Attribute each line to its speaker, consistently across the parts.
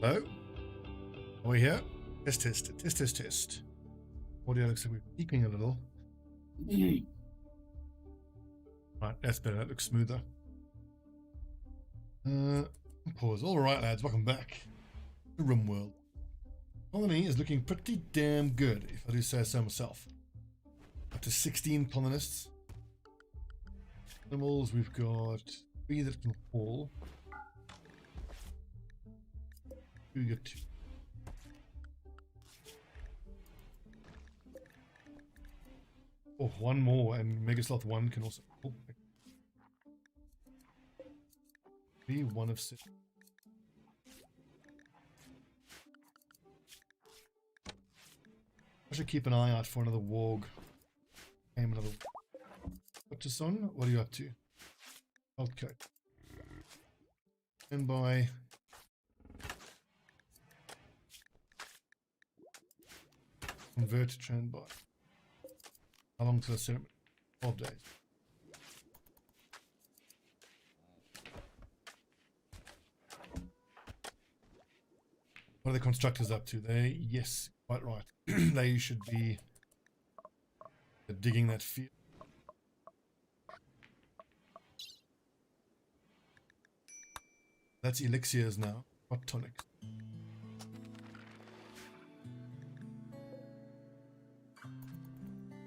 Speaker 1: Hello? Are we here? Test. Audio looks like we're peaking a little. Right, that's better. That looks smoother. Pause. All right, lads, welcome back to Rimworld. Colony is looking pretty damn good, if I do say so myself. Up to 16 colonists. Animals, we've got 3 that can haul. We got 2. Oh, 1 more, and Megasloth 1 can also haul. 1 of 6. I should keep an eye out for another warg. Aim another. What's this on? What are you up to? Health code. Stand by. Convert to trend by. How long till the ceremony? 12 days. What are the constructors up to? They, yes, quite right. They should be digging that field. That's elixirs now, not tonics.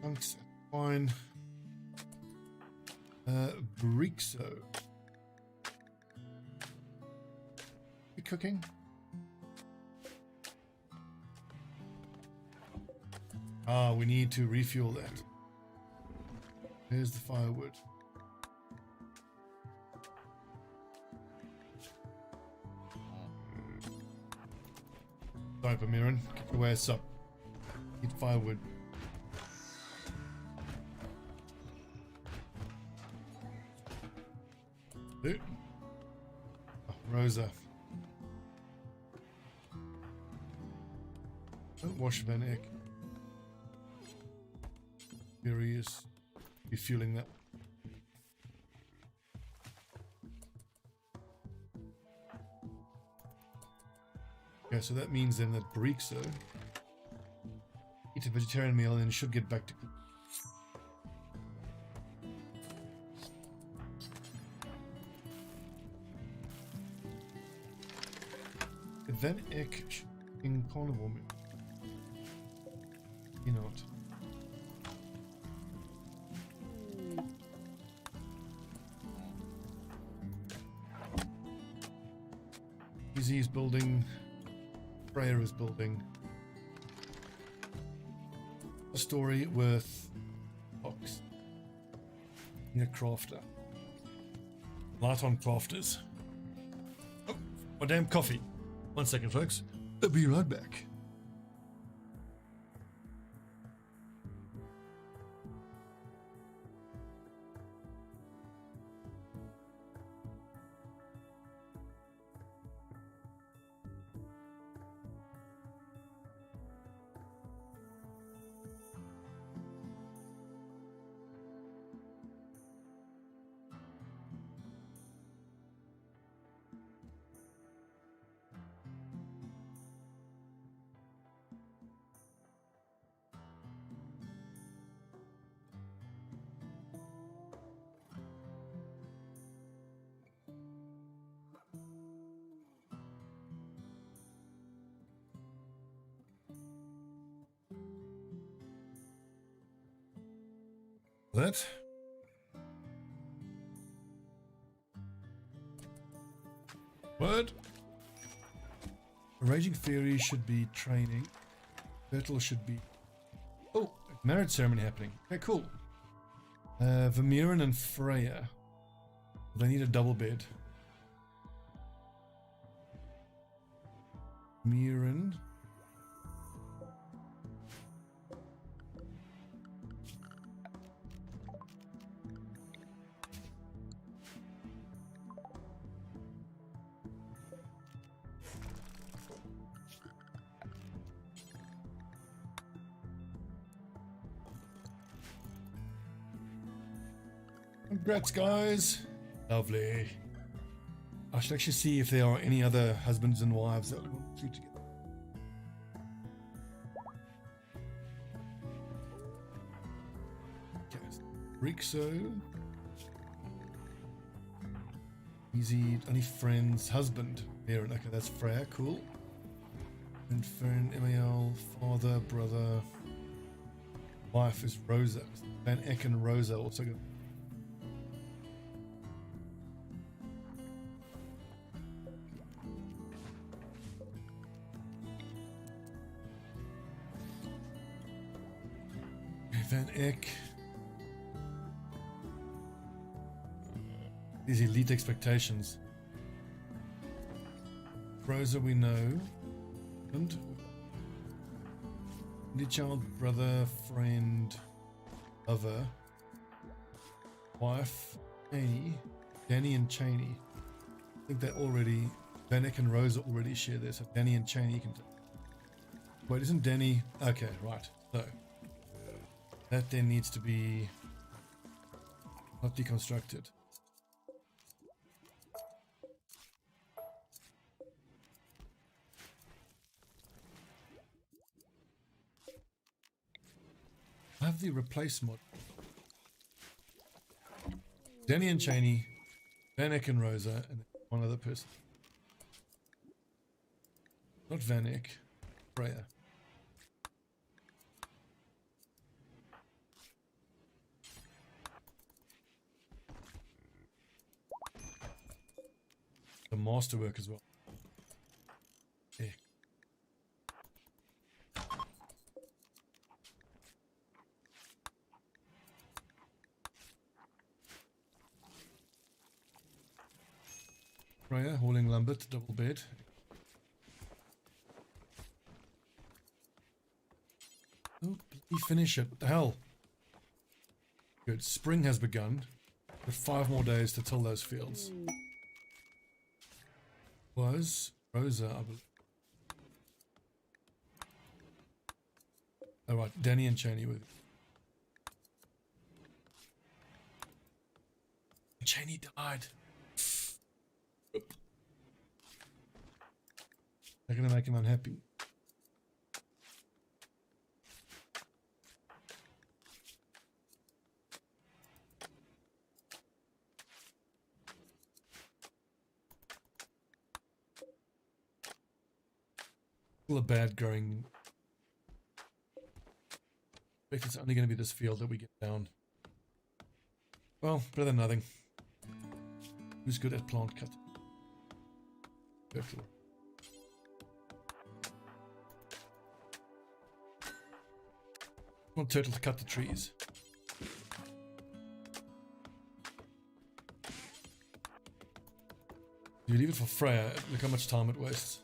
Speaker 1: Chunks, fine. Brixo. You cooking? Ah, we need to refuel that. Here's the firewood. Sorry, Pamiran. Get your ass up. Need firewood. Oh, Rosa. Don't wash Van Eyck. Furious. Refueling that. Okay, so that means then that Brixo eat a vegetarian meal and then should get back to cook. Van Eyck in carnivore meal. You know what? He's building. Freya is building. A story with box. Need a crafter. Light on crafters. Oh, my damn coffee. 1 second, folks. I'll be right back. That. What? Raging Fury should be training. Turtle should be. Oh, marriage ceremony happening. Okay, cool. Vermeeren and Freya. They need a double bed. Vermeeren. Congrats, guys. Lovely. I should actually see if there are any other husbands and wives that two together. Okay, Rixo. Easy, only friends, husband. Aaron, okay, that's Freya, cool. And Fern, Emil, father, brother. Wife is Rosa. Van Eck and Rosa also go. Van Eck. These elite expectations. Rosa we know. And only child, brother, friend, lover, wife, Annie, Danny and Cheney. I think they already, Vanek and Rosa already share this. So Danny and Cheney can. Wait, isn't Danny? Okay, right. So that then needs to be not deconstructed. I have the replace mod. Danny and Cheney, Vanek and Rosa, and one other person. Not Vanek, Freya. The masterwork as well. Yeah. Freya hauling lumber to double bed. Oh, bloody finish it. What the hell? Good. Spring has begun. With 5 more days to till those fields. Was Rosa, I believe. All right, Danny and Cheney with. Cheney died. They're gonna make him unhappy. Still a bad growing. I think it's only going to be this field that we get down. Well, better than nothing. Who's good at plant cutting? Turtle. I want Turtle to cut the trees. You leave it for Freya, look how much time it wastes.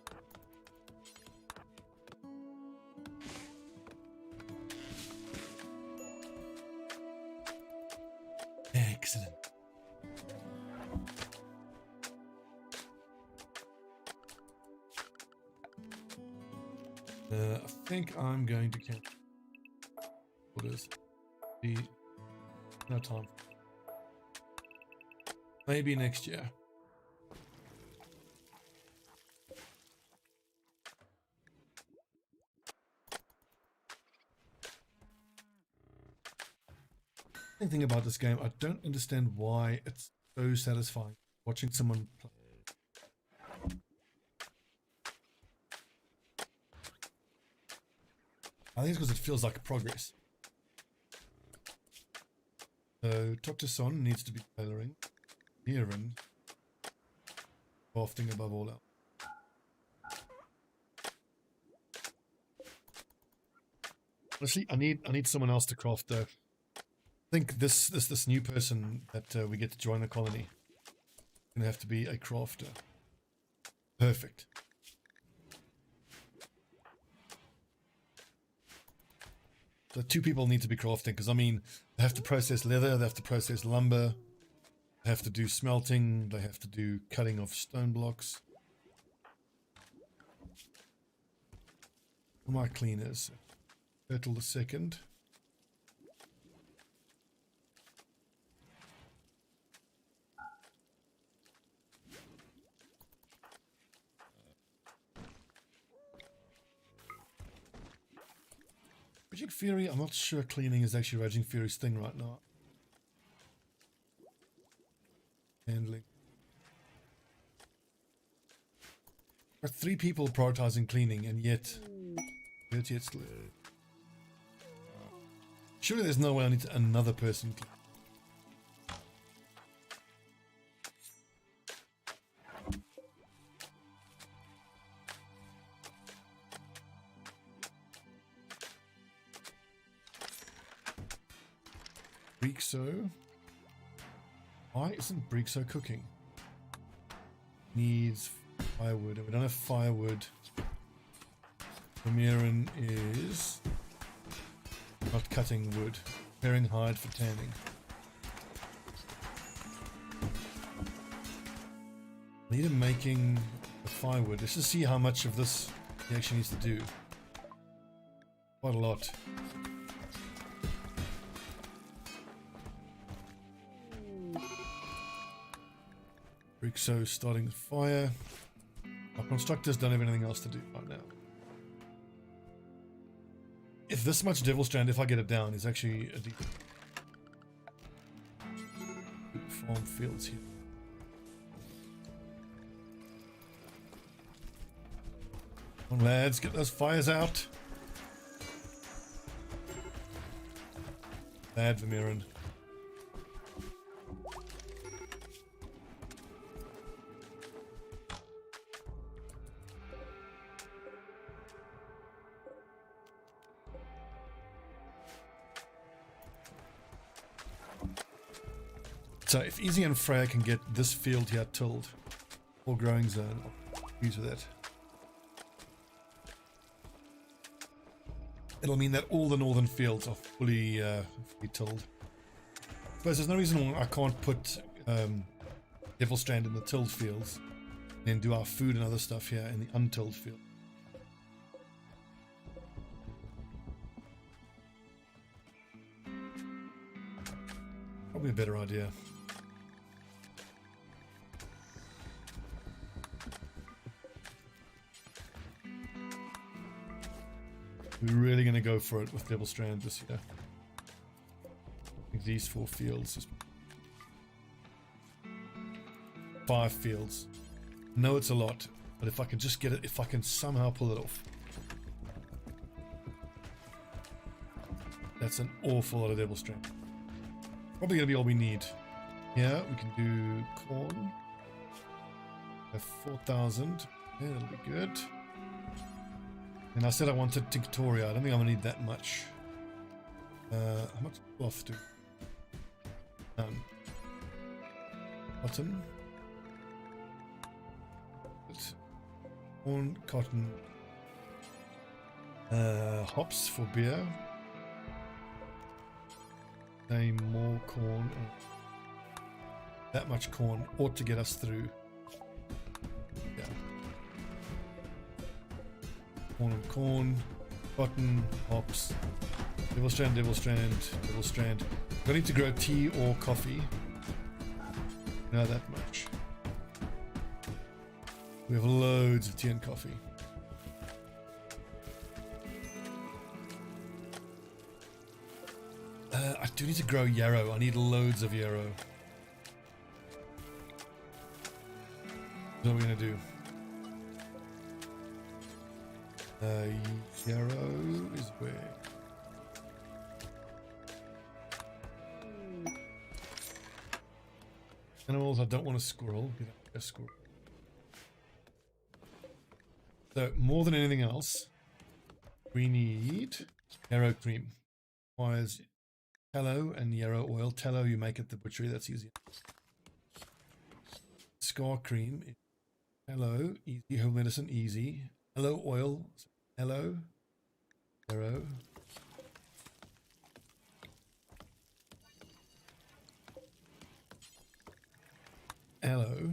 Speaker 1: Excellent. I think I'm going to cancel. What is the no time? Maybe next year. The thing about this game, I don't understand why it's so satisfying watching someone play. I think it's because it feels like progress. So Totoson needs to be tailoring. Heron crafting above all else. Honestly, I need someone else to craft though. I think this new person that we get to join the colony is gonna have to be a crafter. Perfect. So 2 people need to be crafting because I mean they have to process leather, they have to process lumber, they have to do smelting, they have to do cutting of stone blocks. My cleaners. Turtle the second. Raging Fury, I'm not sure cleaning is actually Raging Fury's thing right now. Handling. There are 3 people prioritizing cleaning, and yet dirty it's surely there's no way I need another person clean. Brixo. Why isn't Brixo cooking? Needs firewood, and we don't have firewood. Ramiran is not cutting wood, preparing hide for tanning. I need him making the firewood. Let's just see how much of this he actually needs to do. Quite a lot. Brixo starting the fire. Our constructors don't have anything else to do right now. If this much Devil Strand, if I get it down, is actually a deep farm fields here. Come on, lads, get those fires out. Bad Vermeeren. So if Easy and Freya can get this field here tilled, or growing zone, I'll use that. It'll mean that all the northern fields are fully tilled. But there's no reason why I can't put Devil Strand in the tilled fields, and do our food and other stuff here in the untilled field. Probably a better idea. We're really going to go for it with Devil Strand this year. I think these 4 fields. Is 5 fields. I know it's a lot, but if I can just get it, if I can somehow pull it off. That's an awful lot of Devil Strand. Probably going to be all we need. Yeah, we can do corn. Have 4,000. Yeah, that'll be good. And I said I wanted Tinctoria. I don't think I'm gonna need that much. How much cloth do? Cotton. Corn, cotton. Hops for beer. More corn. That much corn ought to get us through. Yeah. Corn and corn, cotton, hops, Devil Strand, Devil Strand, Devil Strand. I need to grow tea or coffee. Not that much. We have loads of tea and coffee. I do need to grow yarrow. I need loads of yarrow. What are we gonna do? Yarrow is where? Animals, I don't want a squirrel. Get a squirrel. So, more than anything else, we need yarrow cream. Requires tallow and yarrow oil. Tallow, you make at the butchery, that's easy. Scar cream, tallow, easy. Home medicine, easy. Tallow oil, tallow, yarrow. Aloe.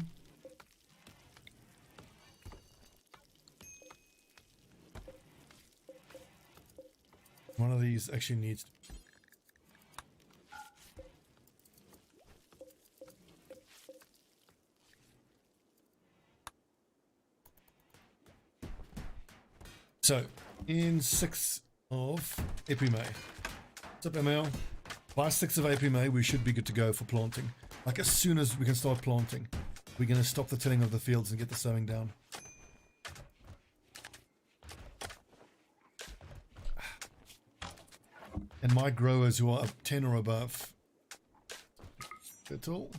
Speaker 1: One of these actually needs to. So, in 6 of April May. What's up, ML? By 6th of April May, we should be good to go for planting. Like as soon as we can start planting, we're going to stop the tilling of the fields and get the sowing down. And my growers who are up 10 or above. Little.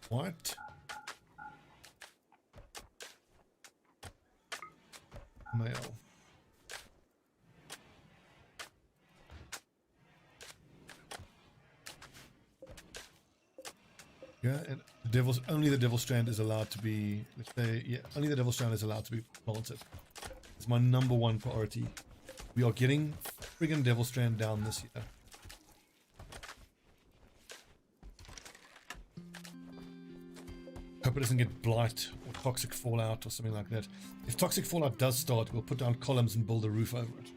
Speaker 1: White. Male. Yeah, and only the devil strand is allowed to be, only the devil strand is allowed to be planted. It's my number one priority. We are getting friggin' devil strand down this year. Hope it doesn't get blight or toxic fallout or something like that. If toxic fallout does start, we'll put down columns and build a roof over it.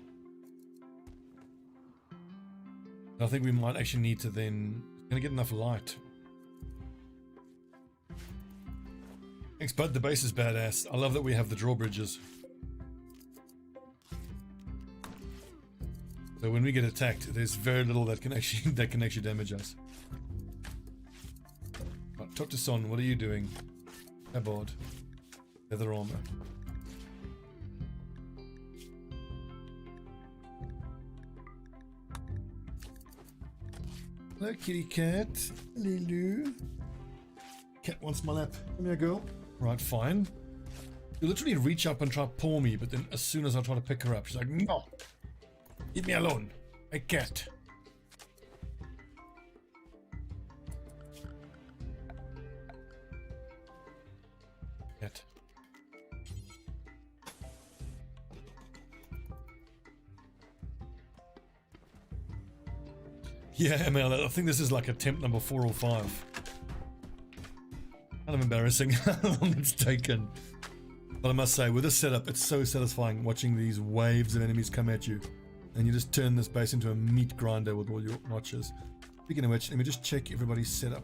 Speaker 1: I think we might actually need to then, gonna get enough light. Thanks, bud. The base is badass. I love that we have the drawbridges. So when we get attacked, there's very little that can actually damage us. Right, talk to Son. What are you doing? Tabard. Leather armor. Hello, kitty cat. Lulu. Cat wants my lap. Come here, girl. Right, fine. You literally reach up and try to paw me, but then as soon as I try to pick her up, she's like, no! Leave me alone. A cat. Cat. Yeah, ML, I think this is like attempt number 4 or 5. Kind of embarrassing how long it's taken. But I must say, with this setup, it's so satisfying watching these waves of enemies come at you. And you just turn this base into a meat grinder with all your notches. Speaking of which, let me just check everybody's setup.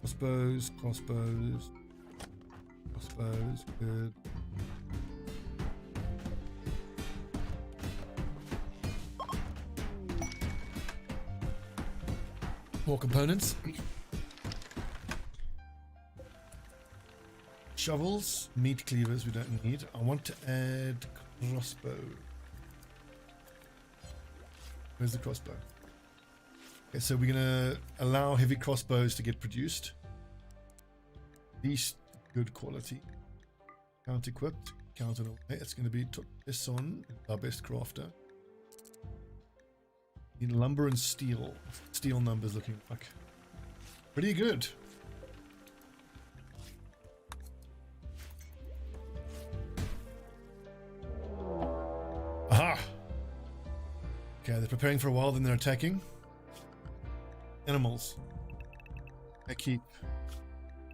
Speaker 1: Crossbows, crossbows, crossbows, good. More components. Shovels, meat cleavers we don't need. I want to add crossbow. Where's the crossbow? Okay, so we're gonna allow heavy crossbows to get produced. These good quality. Count equipped, count it away. It's gonna be this on our best crafter. Need lumber and steel. Steel numbers looking like pretty good. Aha! Okay, they're preparing for a while, then they're attacking. Animals. I keep.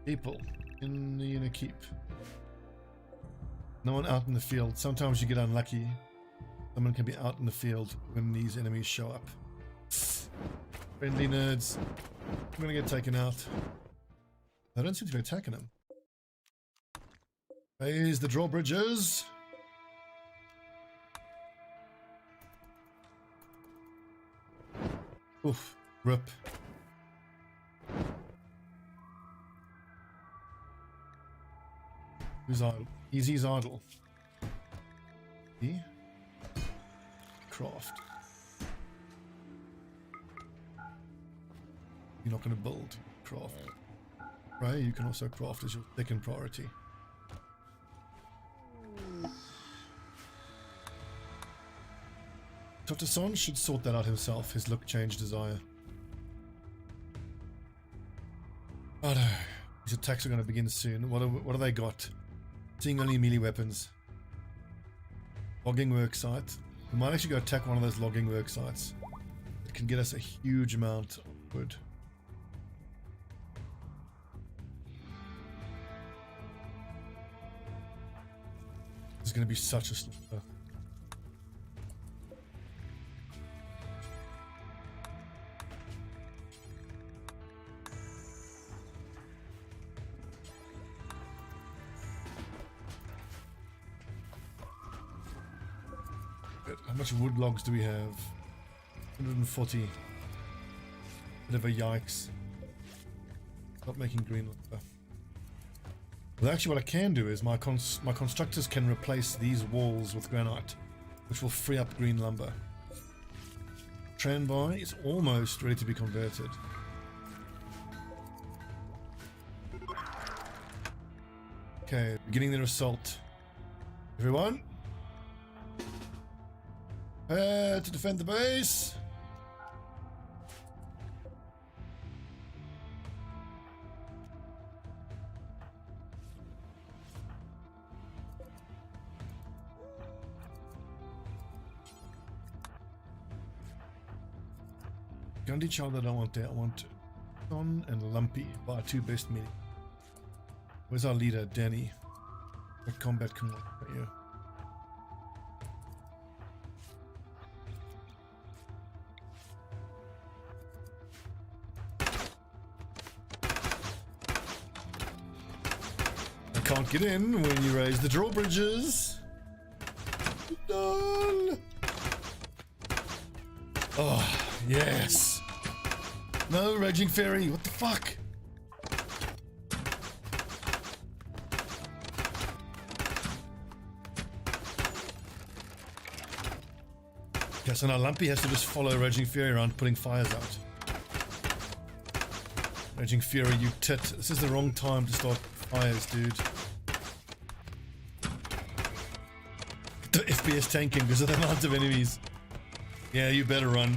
Speaker 1: People. In a keep. No one out in the field. Sometimes you get unlucky. Someone can be out in the field when these enemies show up. Friendly nerds. I'm gonna get taken out. I don't seem to be attacking them. Raise the drawbridges. Oof, rip. Who's idle? Easy's idle. E? Craft. You're not going to build. Craft. Right, you can also craft as your second priority. Dr. Son should sort that out himself, his look change desire. Oh no, these attacks are going to begin soon. What do they got? Seeing only melee weapons. Logging work site. We might actually go attack one of those logging work sites. It can get us a huge amount of wood. This is going to be such a slaughter. it. How much wood logs do we have? 140. Bit of a yikes. Stop making green lumber. Well, actually, what I can do is my constructors can replace these walls with granite, which will free up green lumber. Tramby is almost ready to be converted. Okay, beginning their assault. Everyone, prepare to defend the base. Gundy child that I want there. I want Don and Lumpy, by two best meaning. Where's our leader, Danny? What combat can work for you? I can't get in when you raise the drawbridges. Done. Oh, yes. No, Raging Fairy, what the fuck? Okay, so now Lumpy has to just follow Raging Fury around putting fires out. Raging Fury, you tit. This is the wrong time to start fires, dude. The FPS tanking because of the amount of enemies. Yeah, you better run.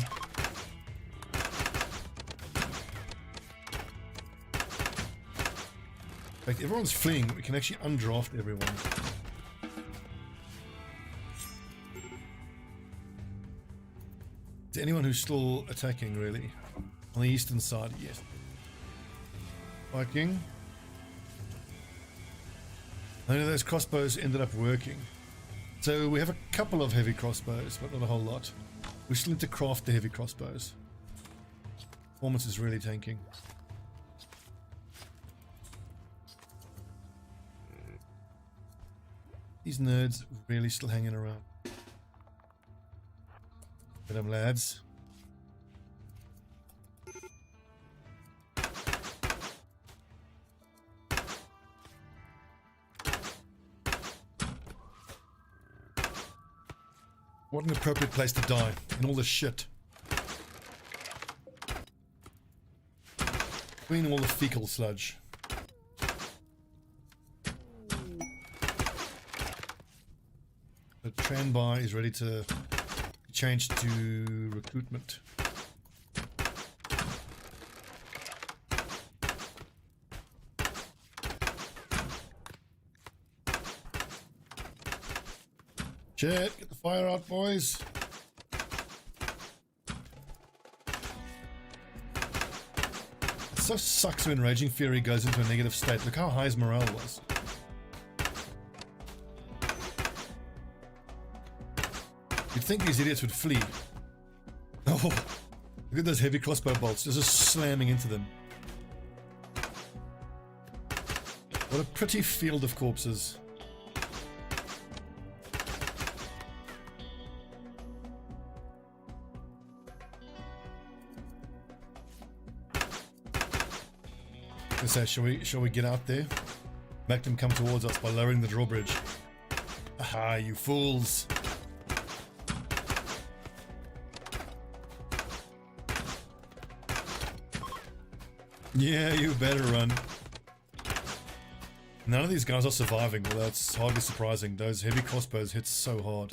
Speaker 1: Like, everyone's fleeing. We can actually undraft everyone. Is anyone who's still attacking, really? On the eastern side, yes. Viking. None of those crossbows ended up working. So we have a couple of heavy crossbows, but not a whole lot. We still need to craft the heavy crossbows. Performance is really tanking. These nerds really still hanging around. Get them, lads. What an appropriate place to die in all this shit. Between all the fecal sludge. The Tramby is ready to be changed to recruitment. Shit, get the fire out, boys. It so sucks when Raging Fury goes into a negative state. Look how high his morale was. You'd think these idiots would flee. Oh, look at those heavy crossbow bolts. They're just slamming into them. What a pretty field of corpses. So shall we get out there? Make them come towards us by lowering the drawbridge. Aha, you fools. Yeah, you better run. None of these guys are surviving, well that's hardly surprising. Those heavy crossbows hit so hard.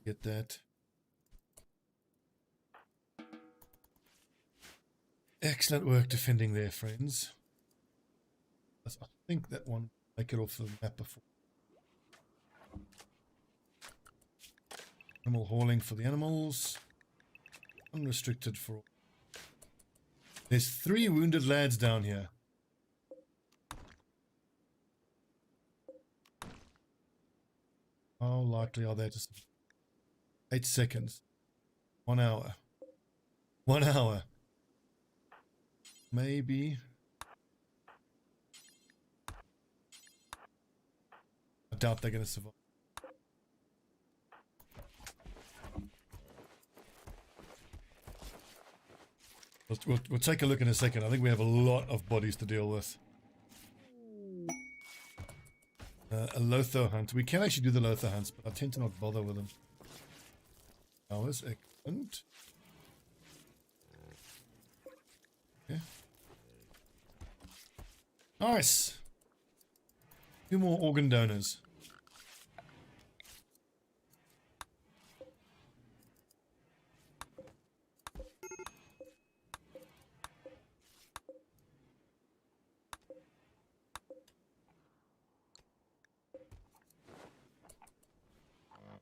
Speaker 1: Get that. Excellent work defending there, friends. I think that one make it off the map before. Animal hauling for the animals. Unrestricted for all. There's 3 wounded lads down here. How likely are they to survive? 8 seconds. 1 hour. 1 hour. Maybe. I doubt they're going to survive. We'll take a look in a second. I think we have a lot of bodies to deal with. A Lotho hunt. We can actually do the Lotho hunts, but I tend to not bother with them. Hours, excellent. Okay. Nice. 2 more organ donors.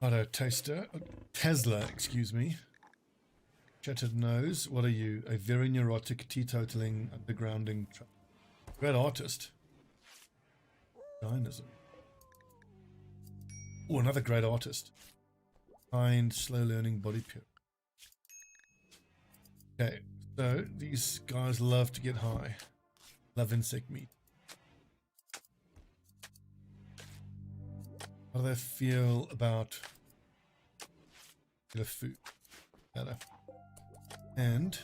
Speaker 1: Auto taster, Tesla, excuse me. Shattered nose. What are you? A very neurotic, teetotaling, undergrounding. Great artist. Dynamism. Oh, another great artist. Kind, slow learning, body pure. Okay, so these guys love to get high. Love insect meat. How do they feel about the food? Better. And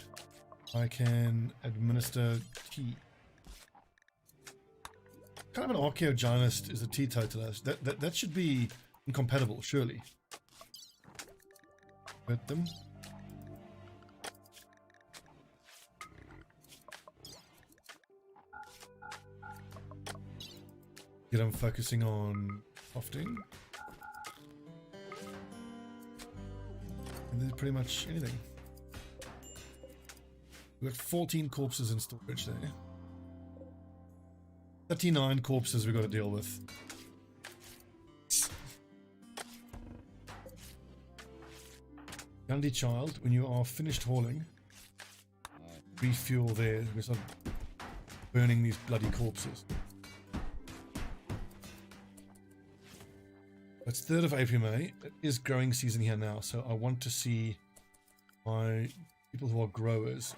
Speaker 1: I can administer tea. Kind of an archaeogynist is a teetotaler. That should be incompatible, surely. Hurt them. Get them focusing on crafting. And then pretty much anything. We've got 14 corpses in storage there. 39 corpses we've got to deal with. Gundy child, when you are finished hauling, refuel there. We start burning these bloody corpses. It's 3rd of April, May. It is growing season here now, so I want to see my people who are growers.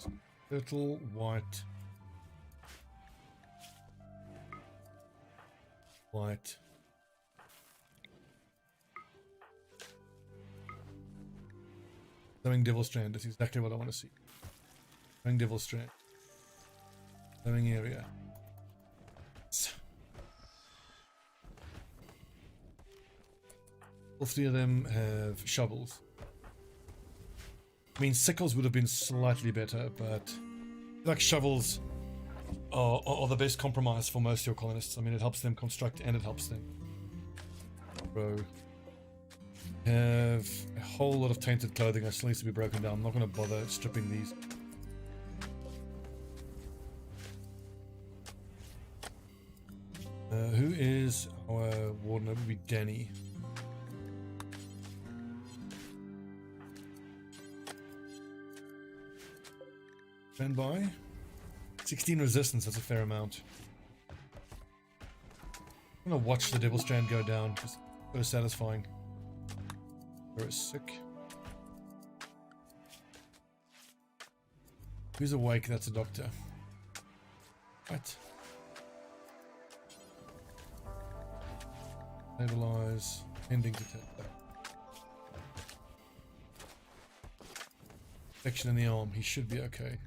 Speaker 1: Turtle, white, white. Glowing Devil Strand is exactly what I want to see. Glowing Devil Strand. Glowing area. All 3 of them have shovels. I mean, sickles would have been slightly better, but like shovels are the best compromise for most of your colonists. I mean, it helps them construct and it helps them grow. Have a whole lot of tainted clothing that still needs to be broken down. I'm not going to bother stripping these. Who is our warden? That would be Danny. Stand by. 16 resistance, that's a fair amount. I'm gonna watch the Devil Strand go down. Just so satisfying. Very sick. Who's awake? That's a doctor. Right. Stabilize. Ending to take that. Infection in the arm. He should be okay.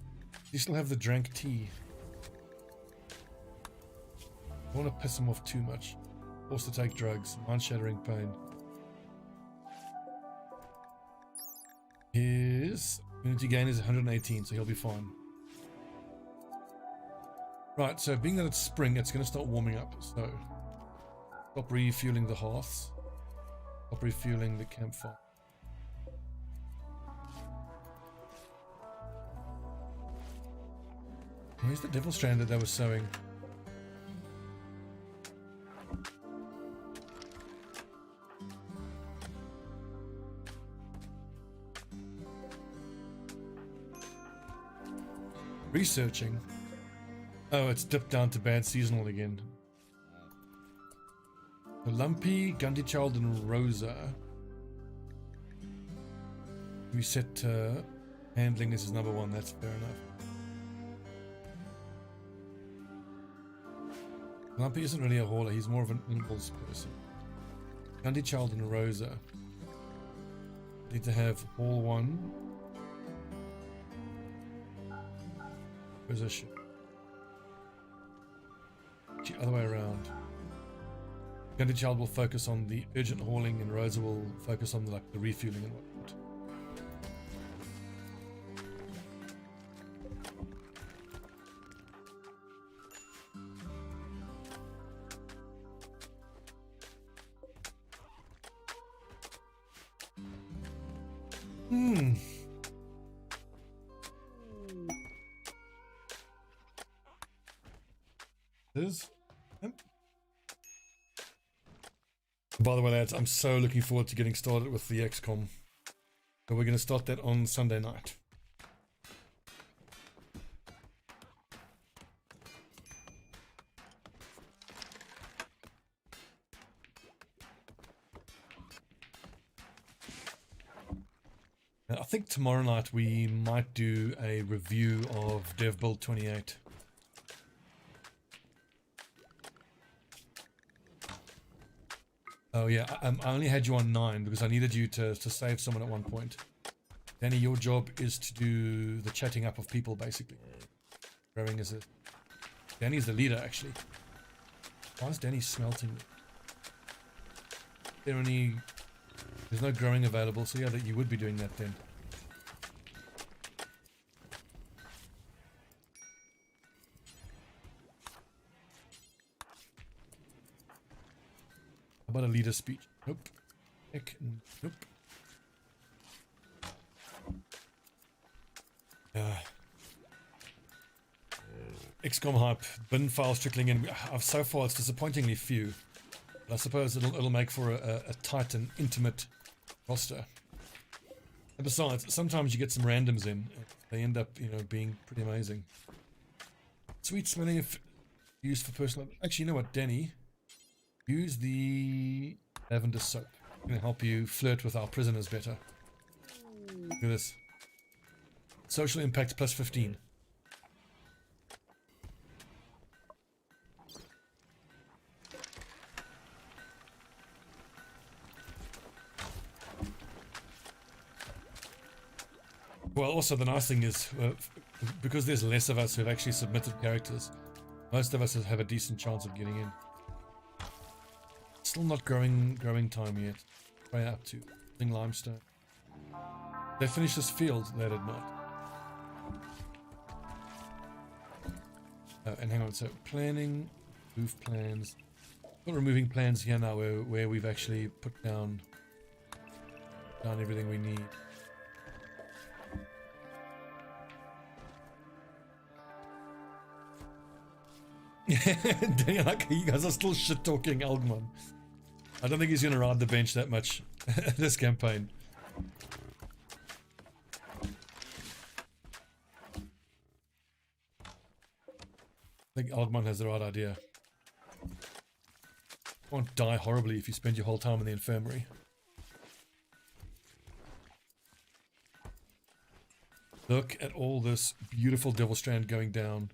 Speaker 1: You still have the drank tea. I don't want to piss him off too much. Forced to take drugs. Mind-shattering pain. His immunity gain is 118, so he'll be fine. Right, so being that it's spring, it's going to start warming up. So, stop refueling the hearths. Stop refueling the campfire. Where's the Devil Strand that they were sewing? Researching. Oh, it's dipped down to bad seasonal again. The Lumpy, Gundy Child, and Rosa. We set handling this as number 1. That's fair enough. Lumpy isn't really a hauler, he's more of an impulse person. Candy Child and Rosa. Need to have all one. Position. Other way around. Candy Child will focus on the urgent hauling, and Rosa will focus on the refueling and whatnot. By the way, lads, I'm so looking forward to getting started with the XCOM. So we're going to start that on Sunday night. I think tomorrow night we might do a review of Dev Build 28. Oh yeah, I only had you on 9 because I needed you to save someone at one point. Danny, your job is to do the chatting up of people, basically. Growing as a... Danny's the leader, actually. Why is Danny smelting? There's no growing available, so yeah, that you would be doing that then. How about a leader speech? Nope. Heck, nope. XCOM hype, bin files trickling in. So far, it's disappointingly few. But I suppose it'll make for a tight and intimate roster. And besides, sometimes you get some randoms in. They end up, being pretty amazing. Sweet smelling if used for personal. Actually, you know what, Danny? Use the lavender soap. It's going to help you flirt with our prisoners better. Look at this. Social impact plus 15. Well, also the nice thing is, because there's less of us who have actually submitted characters, most of us have a decent chance of getting in. Still not growing time yet. Way up to limestone. They finished this field. They did not. And hang on. So planning, move plans. Not removing plans here now, where we've actually put down everything we need. Like, you guys are still shit talking Algman. I don't think he's gonna ride the bench that much this campaign. I think Algman has the right idea. You won't die horribly if you spend your whole time in the infirmary. Look at all this beautiful Devil Strand going down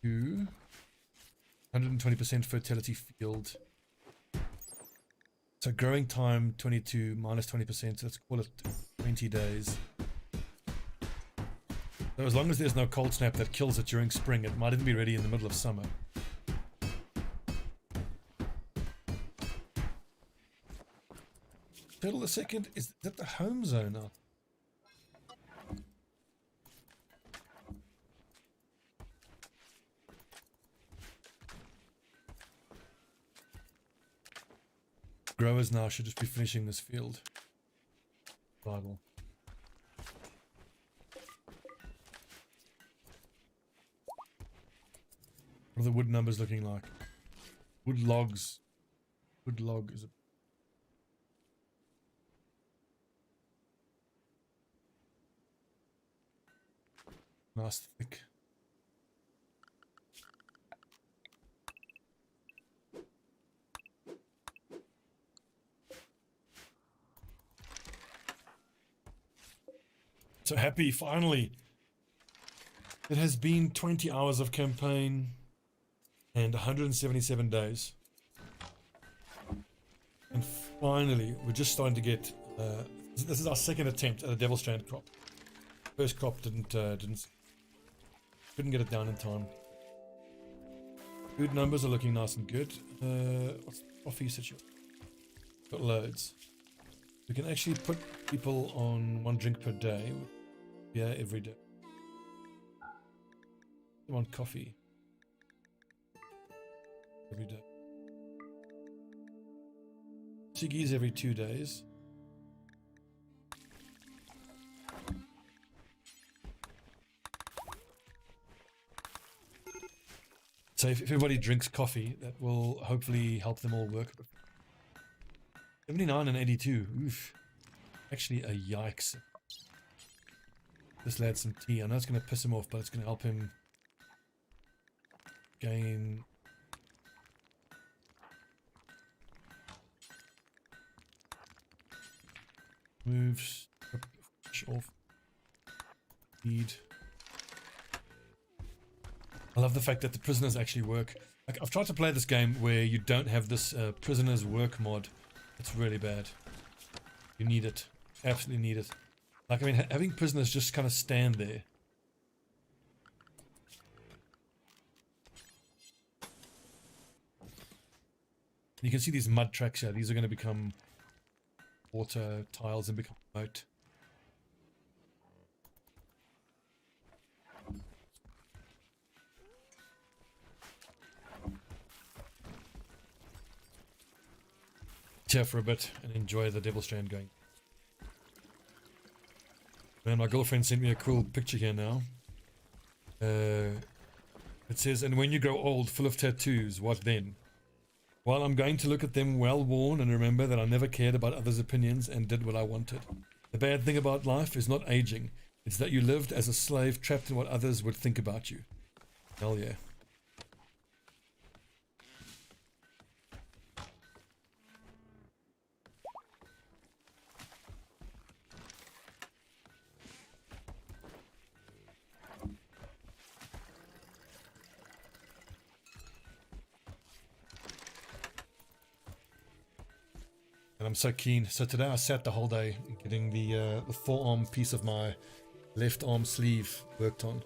Speaker 1: to 120% fertility field. So growing time 22 minus 20%, so let's call it 20 days. So as long as there's no cold snap that kills it during spring, it might even be ready in the middle of summer. Turtle the second, is that the home zone now? Growers now should just be finishing this field. Bible. What are the wood numbers looking like? Wood logs. Wood log is a... nice thick. So happy, finally. It has been 20 hours of campaign and 177 days. And Finally, we're just starting to get. This is our second attempt at a Devil Strand crop. First crop couldn't get it down in time. Food numbers are looking nice and good. What's the coffee situation? Got loads. We can actually put people on 1 drink per day. Yeah, every day. They want coffee every day. Ciggies every 2 days. So if everybody drinks coffee, that will hopefully help them all work. 79 and 82. Oof. Actually, a yikes. This lad's some tea. I know it's going to piss him off, but it's going to help him gain. Moves. Off. Feed. I love the fact that the prisoners actually work. Like, I've tried to play this game where you don't have this prisoners work mod. It's really bad. You need it. Absolutely need it. Like, I mean, having prisoners just kind of stand there. You can see these mud tracks here. These are going to become water tiles and become moat. Here for a bit and enjoy the Devil Strand going. Man, my girlfriend sent me a cool picture here now. It says, and when you grow old, full of tattoos, what then? Well, I'm going to look at them well worn and remember that I never cared about others' opinions and did what I wanted. The bad thing about life is not aging. It's that you lived as a slave trapped in what others would think about you. Hell yeah. And I'm so keen. So today I sat the whole day getting the forearm piece of my left arm sleeve worked on.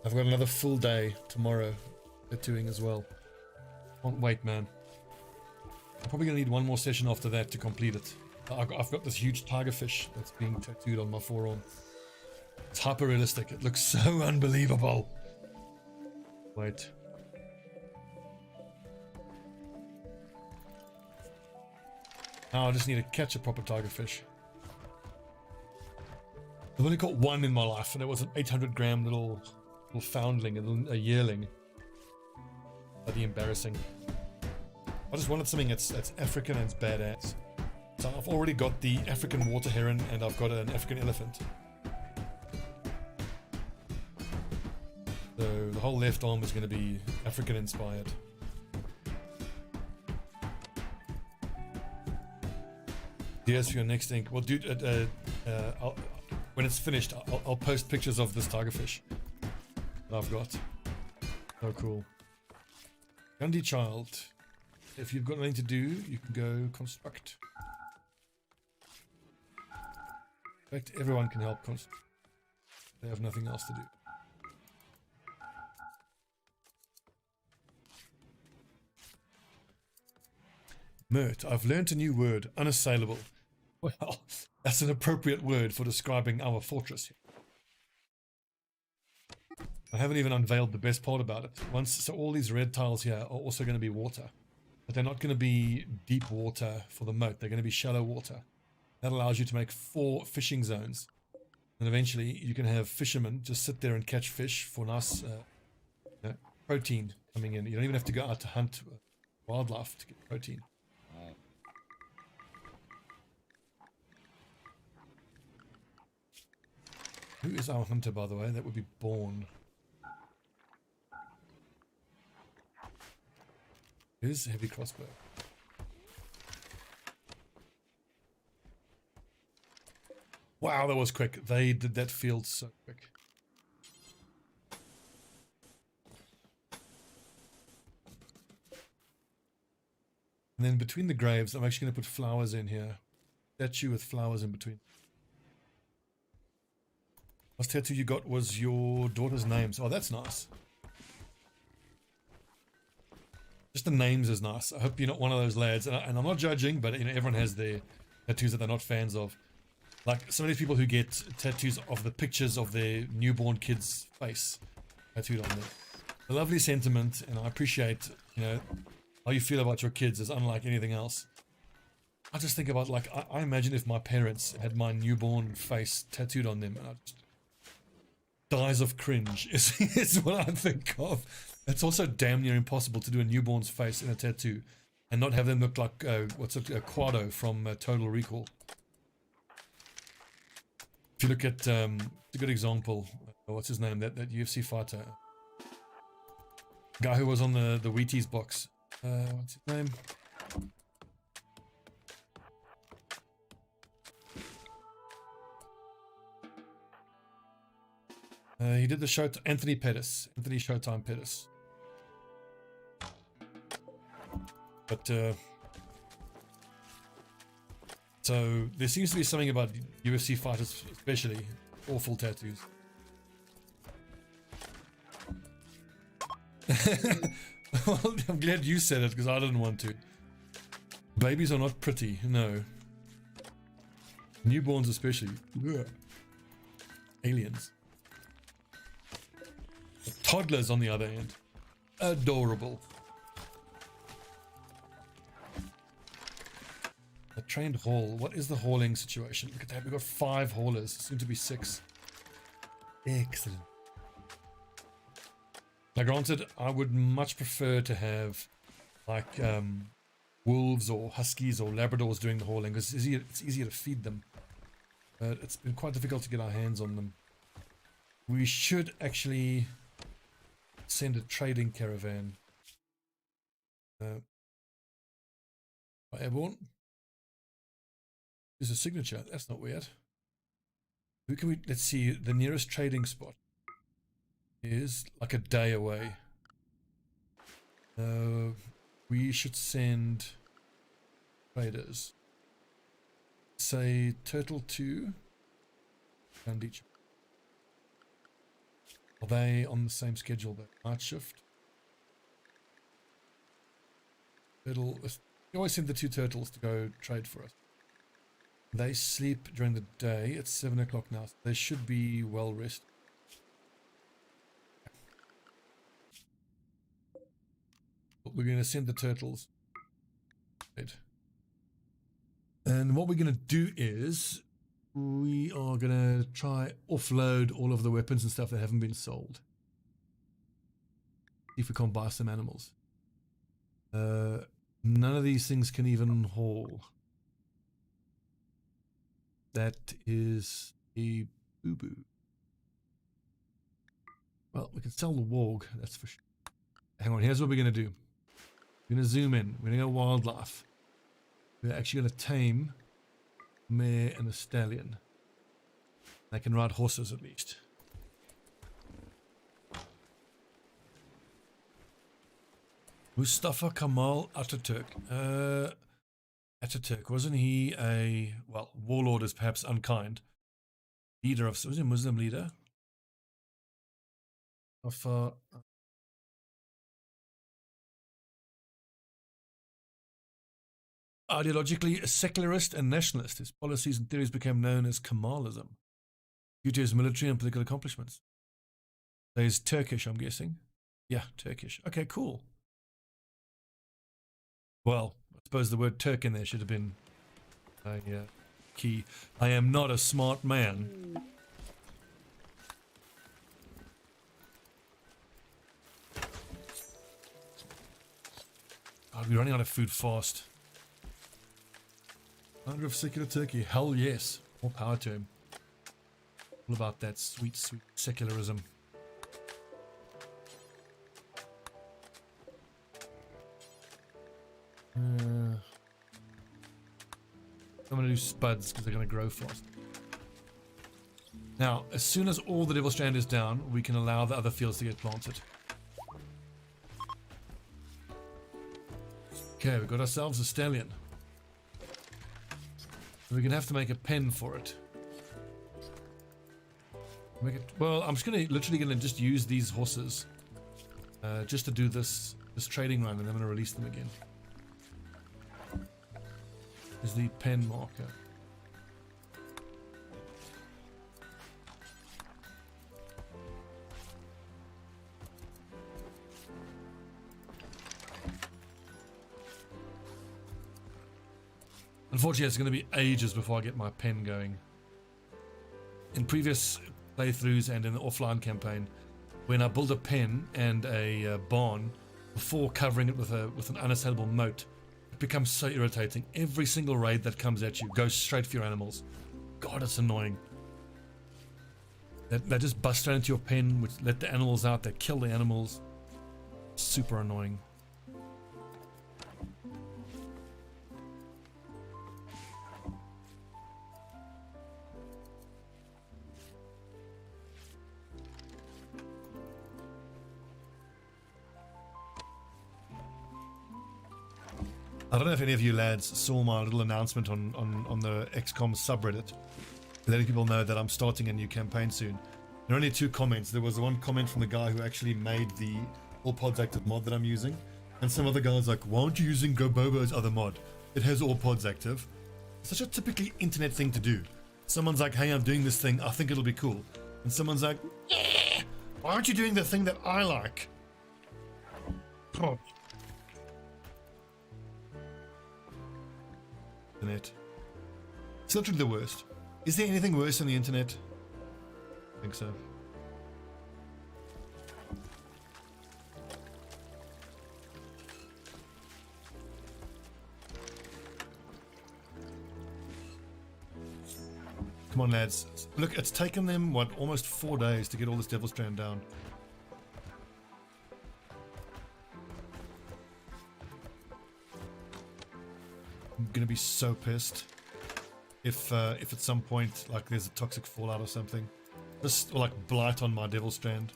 Speaker 1: I've got another full day tomorrow tattooing as well. Can't wait, man. I'm probably gonna need one more session after that to complete it. I've got this huge tiger fish that's being tattooed on my forearm. It's hyper realistic. It looks so unbelievable. Wait. Now I just need to catch a proper tiger fish. I've only caught one in my life, and it was an 800-gram little foundling, a yearling. Bloody embarrassing. I just wanted something that's African and it's badass. So I've already got the African water heron, and I've got an African elephant. So the whole left arm is going to be African inspired. Here's for your next ink. Well, dude, when it's finished, I'll post pictures of this tigerfish that I've got. So cool. Gandhi child. If you've got nothing to do, you can go construct. In fact, everyone can help construct. They have nothing else to do. Mert, I've learnt a new word, unassailable. Well, that's an appropriate word for describing our fortress. I haven't even unveiled the best part about it. So all these red tiles here are also going to be water. But they're not going to be deep water for the moat. They're going to be shallow water. That allows you to make 4 fishing zones. And eventually you can have fishermen just sit there and catch fish for nice protein coming in. You don't even have to go out to hunt wildlife to get protein. Who is our hunter, by the way? That would be Born. Here's heavy crossbow. Wow, that was quick. They did that field so quick. And then between the graves, I'm actually going to put flowers in here. Statue with flowers in between. Last tattoo you got was your daughter's names. Oh, that's nice. Just the names is nice. I hope you're not one of those lads. And I'm not judging, but you know, everyone has their tattoos that they're not fans of. Like some of these people who get tattoos of the pictures of their newborn kid's face tattooed on them. A lovely sentiment, and I appreciate, you know, how you feel about your kids is unlike anything else. I just think about, like, I imagine if my parents had my newborn face tattooed on them, and I just dies of cringe is what I think of. It's also damn near impossible to do a newborn's face in a tattoo and not have them look like what's it, a Quado from Total Recall. If you look at a good example, what's his name, that UFC fighter, guy who was on the Wheaties box, what's his name? He did the show, Anthony Showtime Pettis. But so there seems to be something about UFC fighters, especially awful tattoos. Well, I'm glad you said it because I didn't want to. Babies are not pretty, no. Newborns especially. Ugh. Aliens. Toddlers, on the other hand, adorable. A trained haul. What is the hauling situation? Look at that. We've got 5 haulers, soon to be 6. Excellent. Now, granted, I would much prefer to have like wolves or huskies or Labradors doing the hauling because it's easier to feed them. But it's been quite difficult to get our hands on them. We should actually send a trading caravan. Airborne. There's a signature. That's not weird. Who can we? Let's see. The nearest trading spot is like a day away. We should send traders. Say Turtle 2 and each. Are they on the same schedule though? Night shift. Turtle. You always send the 2 turtles to go trade for us. They sleep during the day. It's 7 o'clock now. So they should be well rested. We're going to send the turtles. Right. And what we're going to do is we are going to try offload all of the weapons and stuff that haven't been sold. See if we can't buy some animals. None of these things can even haul. That is a boo-boo. Well, we can sell the warg, that's for sure. Hang on, here's what we're going to do. We're going to zoom in. We're going to go wildlife. We're actually going to tame a mare and a stallion. They can ride horses at least. Mustafa Kemal Ataturk. Ataturk, wasn't he a, well, warlord is perhaps unkind. Leader of, was he a Muslim leader? Of, ideologically a secularist and nationalist, his policies and theories became known as Kemalism due to his military and political accomplishments. So he's Turkish, I'm guessing. Yeah, Turkish. Okay, cool. Well, I suppose the word Turk in there should have been a key. I am not a smart man. God, we're running out of food fast. Founder of secular Turkey. Hell yes. More power to him. All about that sweet, sweet secularism. I'm going to do spuds because they're going to grow fast. Now, as soon as all the Devil Strand is down, we can allow the other fields to get planted. Okay, we've got ourselves a stallion. We're gonna have to make a pen for it. Well, I'm just literally gonna just use these horses just to do this trading run, and then I'm gonna release them again. Is the pen marker. Unfortunately, it's going to be ages before I get my pen going. In previous playthroughs and in the offline campaign, when I build a pen and a barn before covering it with an unassailable moat, it becomes so irritating. Every single raid that comes at you goes straight for your animals. God, it's annoying. They just bust straight into your pen, which let the animals out. They kill the animals. Super annoying. I don't know if any of you lads saw my little announcement on the XCOM subreddit, letting people know that I'm starting a new campaign soon. There are only 2 comments. There was the one comment from the guy who actually made the All Pods Active mod that I'm using, and some other guys like, why aren't you using Gobobo's other mod? It has All Pods Active. Such a typically internet thing to do. Someone's like, hey, I'm doing this thing, I think it'll be cool. And someone's like, yeah, why aren't you doing the thing that I like? Oh. Internet. It's literally the worst. Is there anything worse than the internet? I think so. Come on, lads. Look, it's taken them, what, almost 4 days to get all this Devil Strand down. I'm gonna be so pissed if at some point like there's a toxic fallout or something, just or like blight on my Devil Strand.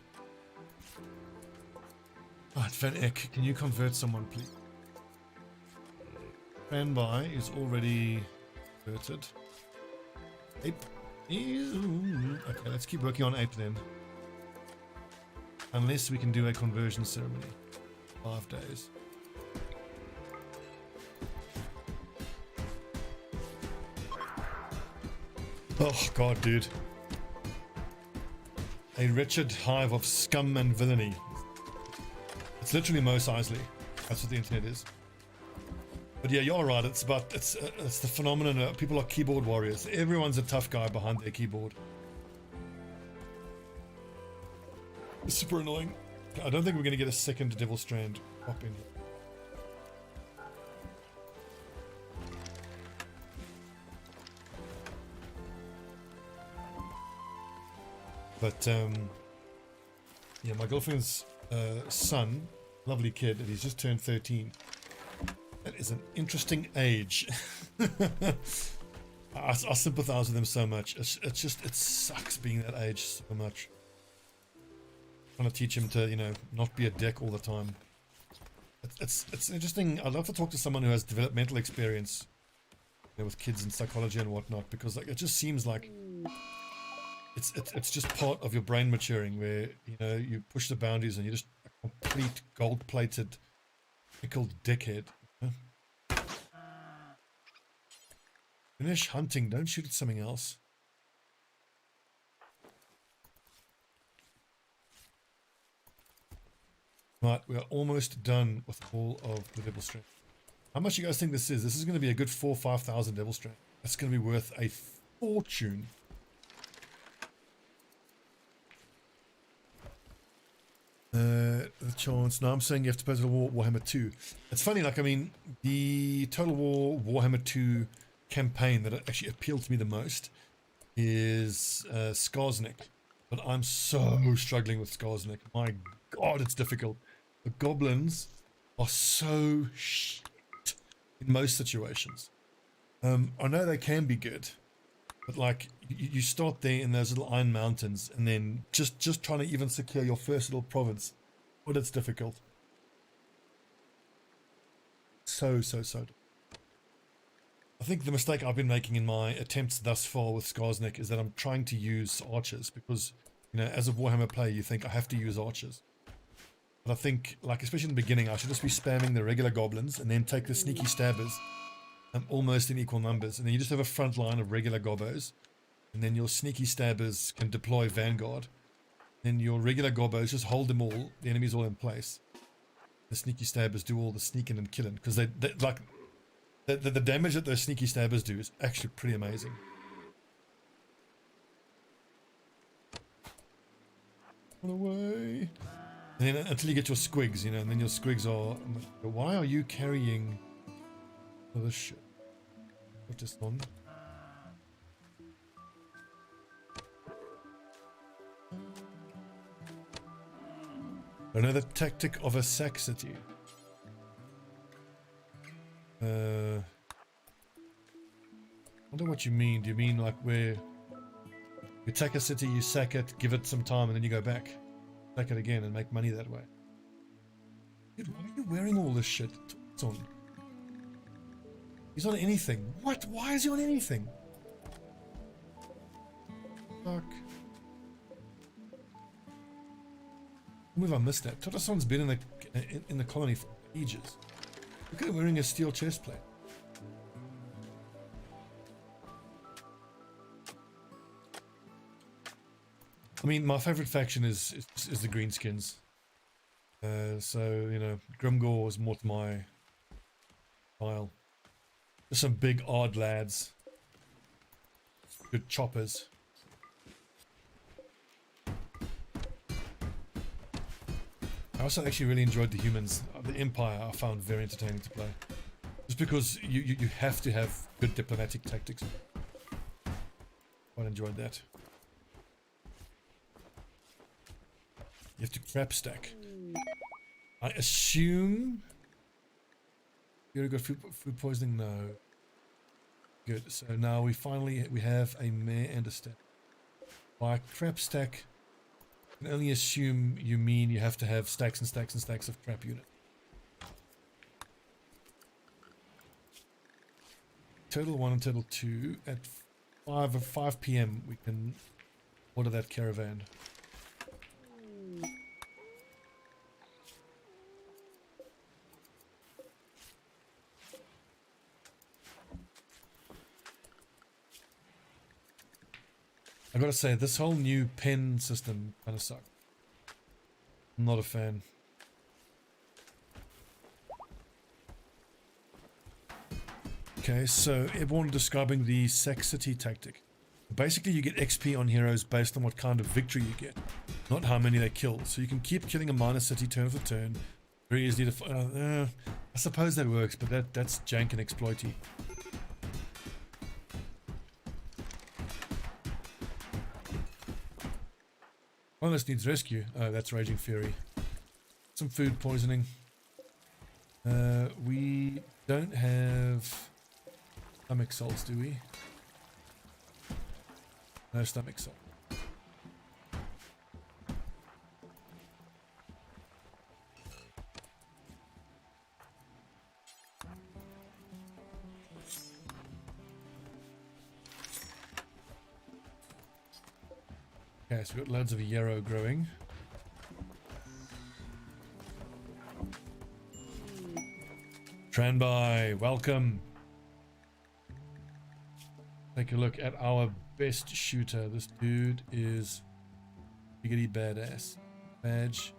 Speaker 1: Alright, Van Eck, can you convert someone, please? Fanby is already converted. Ape. Okay, let's keep working on Ape then. Unless we can do a conversion ceremony. 5 days. Oh god, dude. A wretched hive of scum and villainy. It's literally Mos Eisley. That's what the internet is. But yeah, you're right. It's the phenomenon of people are keyboard warriors. Everyone's a tough guy behind their keyboard. It's super annoying. I don't think we're going to get a second Devil Strand pop in. But yeah, my girlfriend's son, lovely kid, and he's just turned 13. That is an interesting age. I sympathize with him so much. It's just, it sucks being that age so much. Trying to teach him to, you know, not be a dick all the time. It's interesting. I'd love to talk to someone who has developmental experience, you know, with kids and psychology and whatnot, because like it just seems like it's just part of your brain maturing, where you know you push the boundaries and you're just a complete gold-plated, pickled dickhead. Finish hunting. Don't shoot at something else. Right, we are almost done with all of the Devil Strand. How much you guys think this is? This is going to be a good 4,000 or 5,000 Devil Strand. That's going to be worth a fortune. The chance. Now I'm saying you have to play Total War Warhammer 2. It's funny, like, I mean, the Total War Warhammer 2 campaign that actually appealed to me the most is Skarsnik. But I'm so struggling with Skarsnik. My god, it's difficult. The goblins are so shit in most situations. I know they can be good, but like you start there in those little iron mountains, and then just trying to even secure your first little province, but it's difficult. so I think the mistake I've been making in my attempts thus far with Skarsnik is that I'm trying to use archers because, you know, as a Warhammer player, you think I have to use archers. But I think, like, especially in the beginning, I should just be spamming the regular goblins and then take the sneaky stabbers almost in equal numbers. And then you just have a front line of regular gobbos. And then your sneaky stabbers can deploy Vanguard. Then your regular gobbos just hold them all, the enemies all in place. The sneaky stabbers do all the sneaking and killing because they like... The damage that those sneaky stabbers do is actually pretty amazing. Run away. And then until you get your squigs, you know, and then your squigs are... Why are you carrying... Oh, this shit. Put this on. Another tactic of a saxity. I wonder what you mean. Do you mean like where you take a city, you sack it, give it some time, and then you go back, sack it again, and make money that way? Dude, why are you wearing all this shit? It's on. He's on anything. What? Why is he on anything? Fuck. Who have I missed that? Totason's been in the colony for ages. Look at him wearing a steel chest plate. I mean, my favorite faction is the Greenskins. So, you know, Grimgor is more to my style. Just some big, odd lads. Good choppers. I also actually really enjoyed the humans. The Empire I found very entertaining to play. Just because you have to have good diplomatic tactics. Quite enjoyed that. You have to crap stack. I assume... You already got food poisoning? No. Good. So now we have a mare and a stack. By crap stack... I can only assume you mean you have to have stacks and stacks and stacks of crap unit. Turtle 1 and Turtle 2 at 5 p.m. we can order that caravan. I gotta say, this whole new pen system kind of sucks. I'm not a fan. Okay, so everyone describing the Saxity tactic. Basically, you get XP on heroes based on what kind of victory you get, not how many they kill. So you can keep killing a minor city turn for turn. Very easy to... I suppose that works, but that's jank and exploity. One of us needs rescue. Oh, that's Raging Fury. Some food poisoning. We don't have stomach salts, do we? No stomach salt. Okay, so we've got loads of yarrow growing. Tranby, welcome. Take a look at our best shooter. This dude is biggity badass. Badge.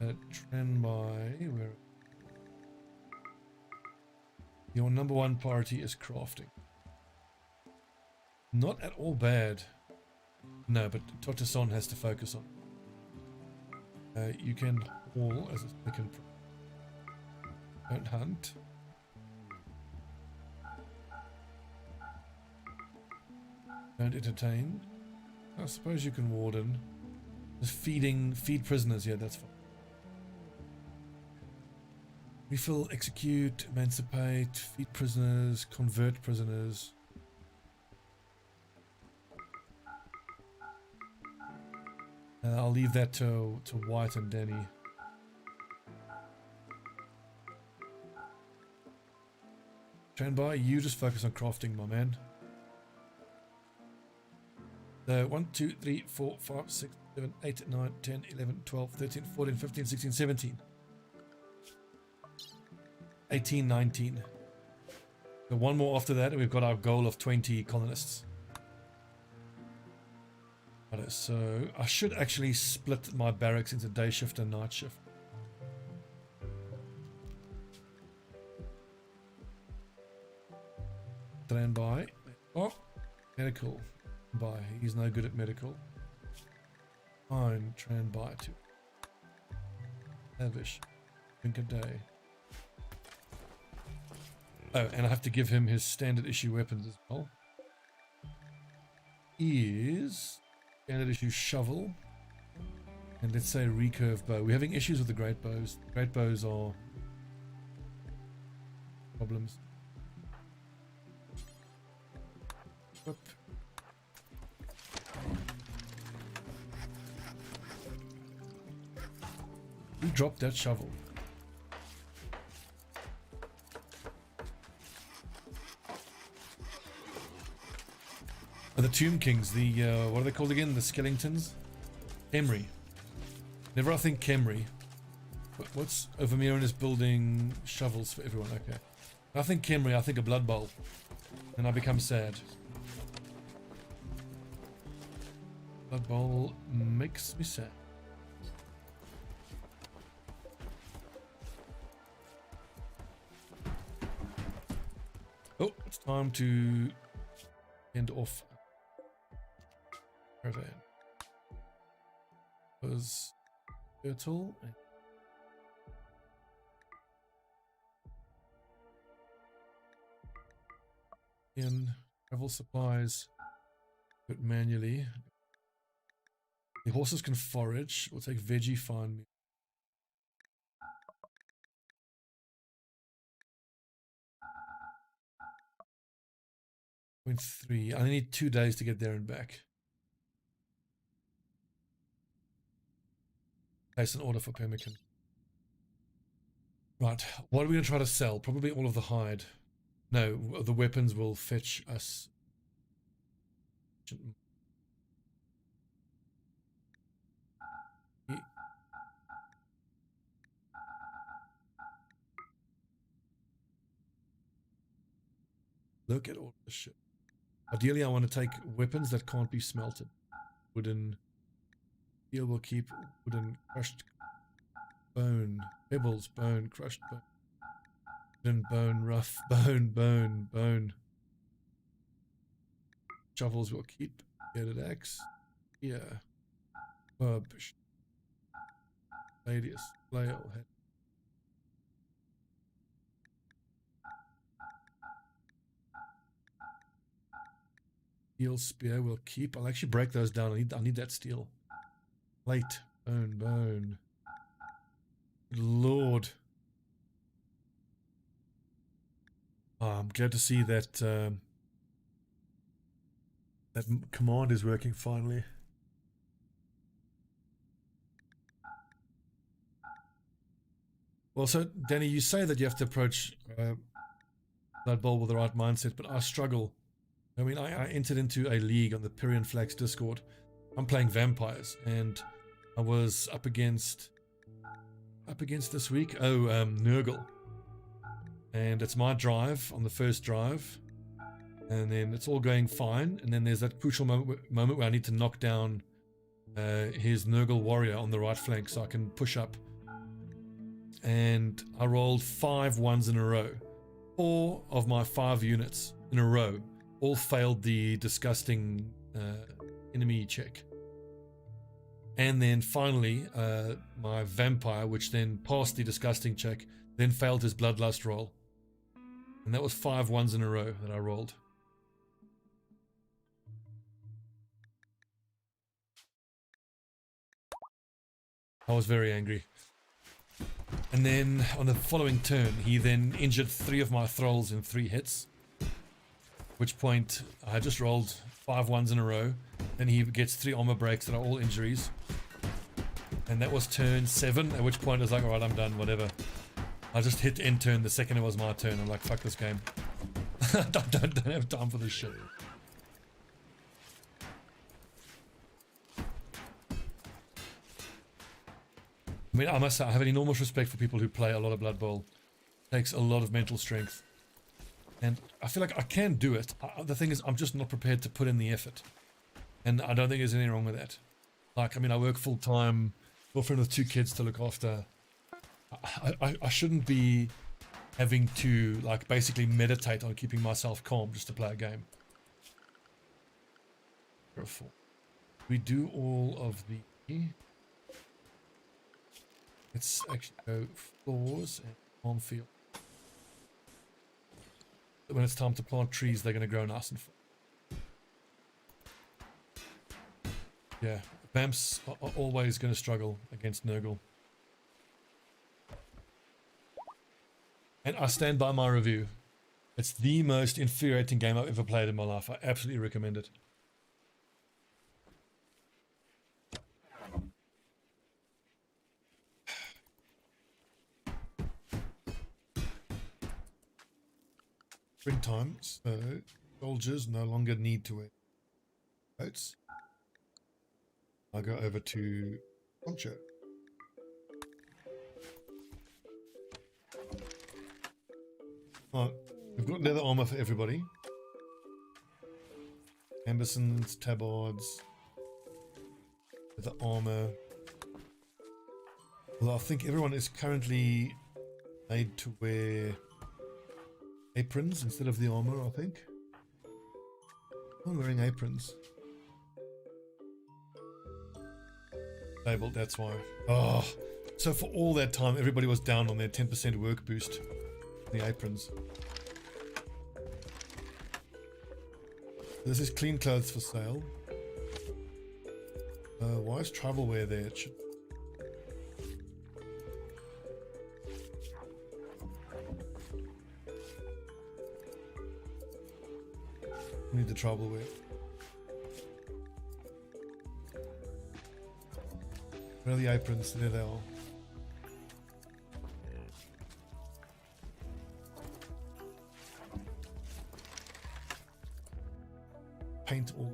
Speaker 1: Tranby, where? Your number one priority is crafting. Not at all bad. No, but Totason has to focus on. You can haul as a second. Don't hunt. Don't entertain. I suppose you can warden. Just feed prisoners. Yeah, that's fine. Refill, execute, emancipate, feed prisoners, convert prisoners. I'll leave that to White and Danny. Tranby, you just focus on crafting, my man. So 1, 2, 3, 4, 5, 6, 7, 8, 9, 10, 11, 12, 13, 14, 15, 16, 17. 18, 19. So one more after that, and we've got our goal of 20 colonists. Right, so I should actually split my barracks into day shift and night shift. Stand by. Oh, medical. By. He's no good at medical. Fine, tran by to. Lavish. Drink a day. Oh, and I have to give him his standard issue weapons as well. Is standard issue shovel. And let's say recurve bow. We're having issues with the great bows. Great bows are problems. Whoop. Who dropped that shovel? The Tomb Kings, the, what are they called again? The Skellingtons? Khemri. Never I think Khemri. What's Overmiron is building shovels for everyone, okay. I think Khemri, I think a Blood Bowl. And I become sad. Blood Bowl makes me sad. Oh, it's time to end off. Caravan. Was turtle in travel supplies, but manually. The horses can forage. We'll take veggie farm meat. 0.3. I need 2 days to get there and back. Place an order for pemmican. Right, what are we going to try to sell? Probably all of the hide. No, the weapons will fetch us. Look at all this shit. Ideally, I want to take weapons that can't be smelted. Wooden. Steel will keep wooden, crushed bone, pebbles, bone, crushed bone, wooden bone, rough bone, bone. Shovels will keep. Bearded axe. Yeah. Herb. Radius. Flail. Head. Steel spear will keep. I'll actually break those down. I need that steel. Plate. Bone. Good Lord. Oh, I'm glad to see that that command is working finally. Well, so Danny, you say that you have to approach Blood Bowl with the right mindset, but I struggle. I mean, I entered into a league on the Pyrian Flags Discord. I'm playing vampires, and I was up against this week. Nurgle, and it's my drive on the first drive, and then it's all going fine. And then there's that crucial moment where I need to knock down his Nurgle warrior on the right flank so I can push up. And I rolled 5 ones in a row. 4 of my 5 units in a row all failed the disgusting enemy check. And then finally, my vampire, which then passed the disgusting check, then failed his bloodlust roll. And that was 5 ones in a row that I rolled. I was very angry. And then on the following turn, he then injured 3 of my thralls in 3 hits. At which point, I just rolled 5 ones in a row. Then he gets 3 armor breaks that are all injuries. And that was turn 7, at which point I was like, alright, I'm done, whatever. I just hit end turn the second it was my turn. I'm like, fuck this game. don't have time for this shit. I mean, I must say, I have an enormous respect for people who play a lot of Blood Bowl. It takes a lot of mental strength. And I feel like I can do it. The thing is, I'm just not prepared to put in the effort. And I don't think there's anything wrong with that. Like, I mean, I work full time, girlfriend with 2 kids to look after. I shouldn't be having to, like, basically meditate on keeping myself calm just to play a game. We do all of the... Let's actually go floors and farm field. When it's time to plant trees, they're going to grow nice and full. Yeah, Vamps are always going to struggle against Nurgle. And I stand by my review. It's the most infuriating game I've ever played in my life. I absolutely recommend it. Springtime, so soldiers no longer need to wear coats. I'll go over to Poncho. Alright, we've got leather armor for everybody. Ambersons, tabards, leather armor. Although I think everyone is currently made to wear aprons instead of the armor, I think. I'm wearing aprons. Labeled, that's why. Oh, so for all that time, everybody was down on their 10% work boost. The aprons. This is clean clothes for sale. Why is tribal wear there? It should... We need the tribal wear. Where are the aprons? There they are. Paint all.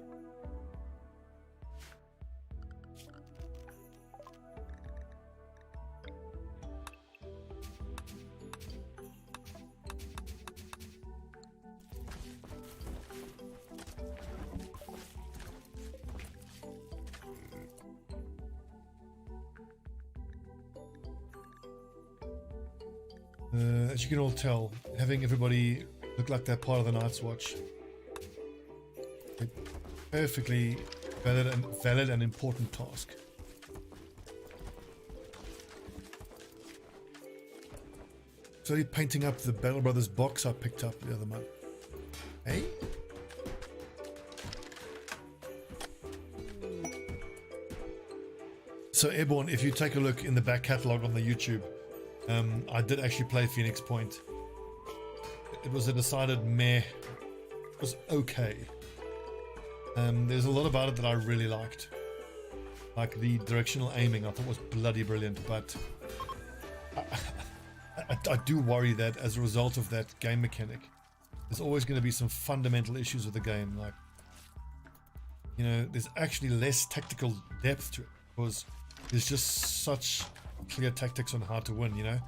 Speaker 1: As you can all tell, having everybody look like they're part of the Night's Watch, a perfectly valid and important task. So painting up the Battle Brothers box I picked up the other month. Hey? So Airborne, if you take a look in the back catalogue on the YouTube, I did actually play Phoenix Point. It was a decided meh. It was okay. There's a lot about it that I really liked. Like the directional aiming, I thought was bloody brilliant, but I do worry that as a result of that game mechanic, there's always going to be some fundamental issues with the game. Like, you know, there's actually less tactical depth to it because there's just such clear tactics on how to win, you know?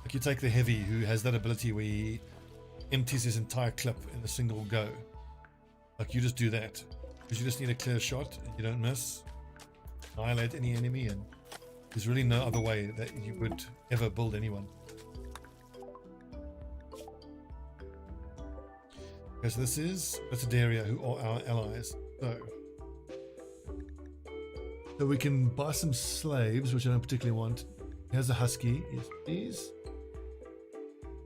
Speaker 1: Like you take the heavy who has that ability where he empties his entire clip in a single go. Like you just do that because you just need a clear shot and you don't miss, annihilate any enemy, and there's really no other way that you would ever build anyone. Okay, so this is Bataderia, who are our allies. So we can buy some slaves, which I don't particularly want. Here's a husky. Yes, please.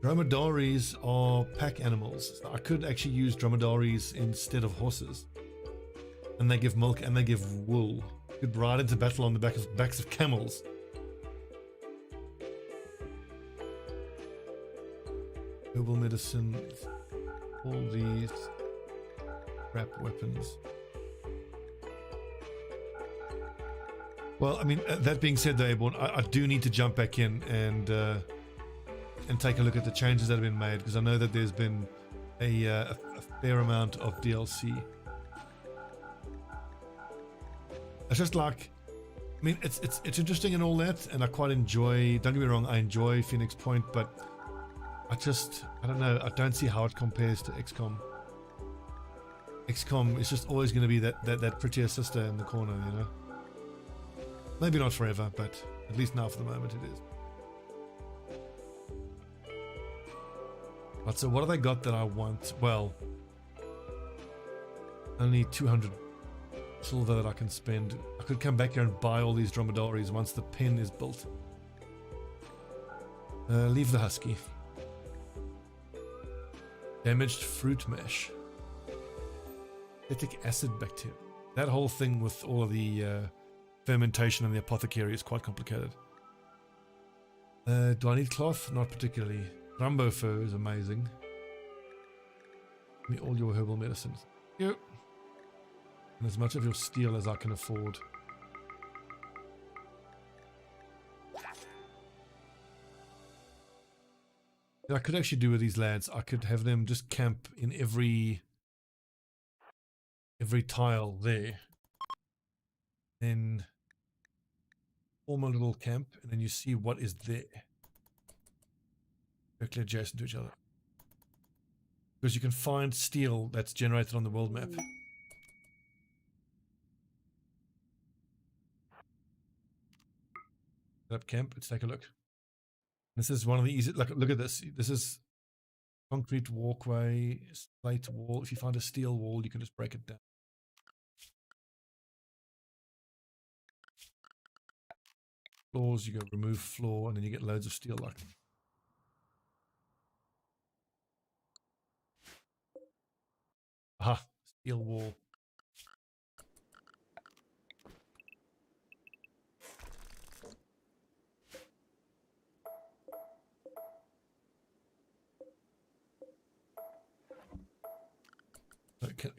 Speaker 1: Dromedaries are pack animals. So I could actually use dromedaries instead of horses. And they give milk and they give wool. You could ride into battle on the backs of camels. Herbal medicines. All these crap weapons. Well, I mean, that being said, though, Airborne, I do need to jump back in and take a look at the changes that have been made, because I know that there's been a fair amount of DLC. It's just like, I mean, it's interesting and all that, and I quite enjoy. Don't get me wrong, I enjoy Phoenix Point, but I don't know. I don't see how it compares to XCOM. XCOM is just always going to be that prettier sister in the corner, you know. Maybe not forever, but at least now for the moment it is. Right, so what have I got that I want? Well, only 200 silver that I can spend. I could come back here and buy all these dromedaries once the pen is built. Leave the husky. Damaged fruit mash. Acetic acid bacteria. That whole thing with all of the fermentation and the apothecary is quite complicated. Do I need cloth? Not particularly. Rambo fur is amazing. Give me all your herbal medicines. Yep. And as much of your steel as I can afford. What I could actually do with these lads, I could have them just camp in every tile there. Then form a little camp, and then you see what is there. Directly adjacent to each other. Because you can find steel that's generated on the world map. Set up camp, let's take a look. This is one of the easy, look at this. This is concrete walkway, slate wall. If you find a steel wall, you can just break it down. Floors, you go remove floor, and then you get loads of steel like that. Aha, steel wall.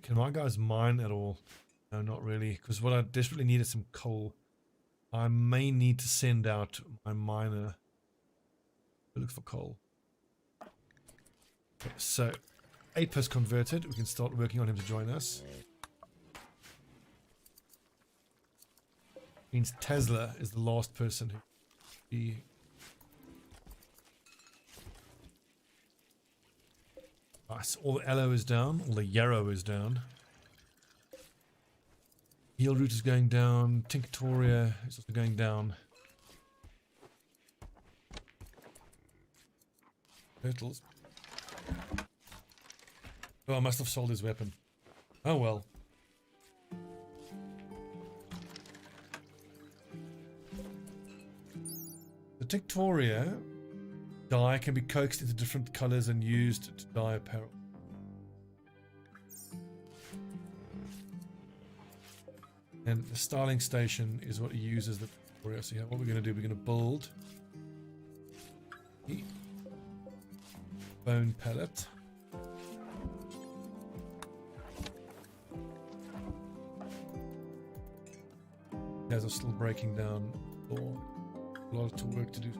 Speaker 1: Can my guys mine at all? No, not really, because what I desperately need is some coal. I may need to send out my miner to look for coal. Okay, so Ape has converted. We can start working on him to join us. Means Tesla is the last person who be. Nice. All the aloe is down. All the yarrow is down. Heal root is going down. Tinctoria is also going down. Turtles. Oh, I must have sold his weapon. Oh well. The Tinctoria dye can be coaxed into different colors and used to dye apparel. And the styling station is what uses the Tinctoria. So yeah, what we're going to do, we're going to build the bone pallet. Guys are still breaking down. A lot of work to do.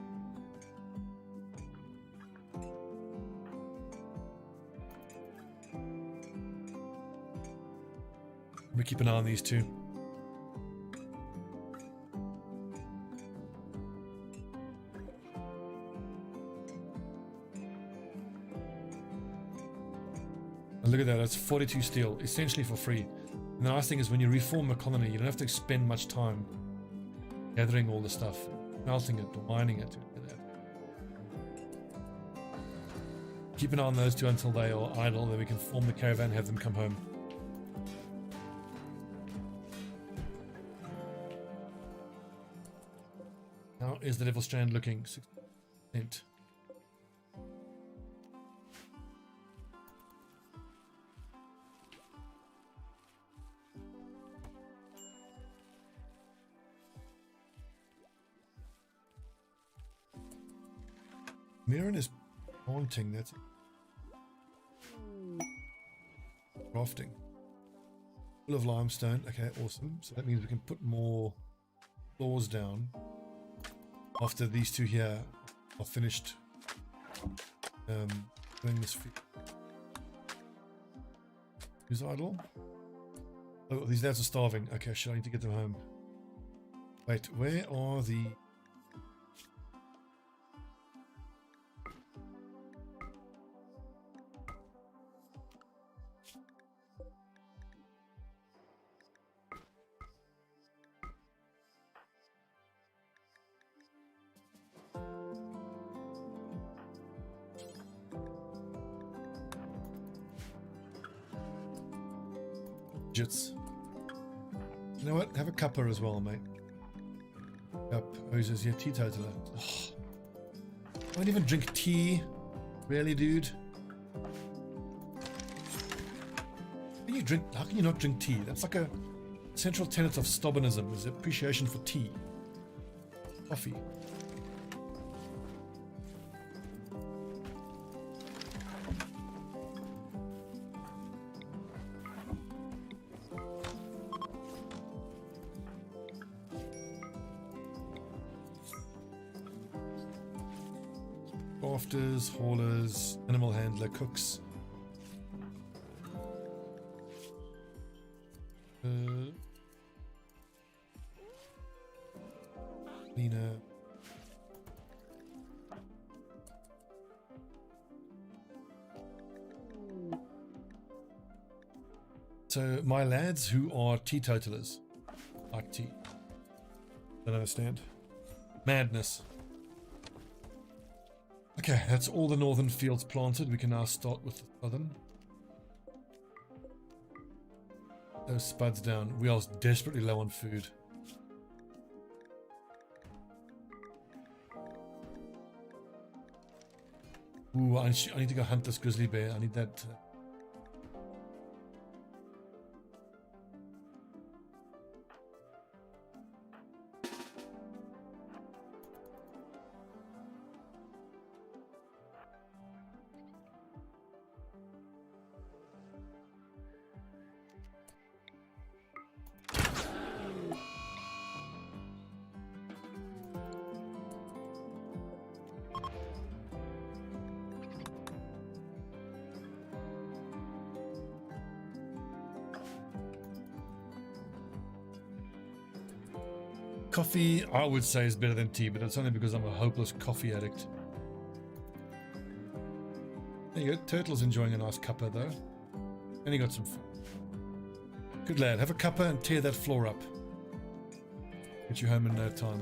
Speaker 1: We keep an eye on these two. And look at that, that's 42 steel, essentially for free. And the nice thing is when you reform a colony, you don't have to spend much time gathering all the stuff, melting it or mining it. Keep an eye on those two until they are idle, then we can form the caravan and have them come home. How is the Devil Strand looking? 6%. Mirren is haunting, that's crafting. Full of limestone, okay, awesome. So that means we can put more floors down after these two here are finished doing this. Who's idle? Oh, these lads are starving. Okay, shit, I need to get them home. Wait, where are the... Jits. You know what? Have a cuppa as well, mate. Cup. Oh, he's a teetotaler. Oh, I don't even drink tea. Really, dude? How can you not drink tea? That's like a central tenet of Stobbinism, is appreciation for tea. Coffee. Crafters, haulers, animal handler, cooks. Cleaner. So my lads who are teetotalers like tea. Don't understand. Madness. Okay, that's all the northern fields planted. We can now start with the southern. Those spuds down. We are desperately low on food. Ooh, I need to go hunt this grizzly bear. I need that... Coffee, I would say, is better than tea, but that's only because I'm a hopeless coffee addict. There you go. Turtle's enjoying a nice cuppa, though. And he got some food. Good lad. Have a cuppa and tear that floor up. Get you home in no time.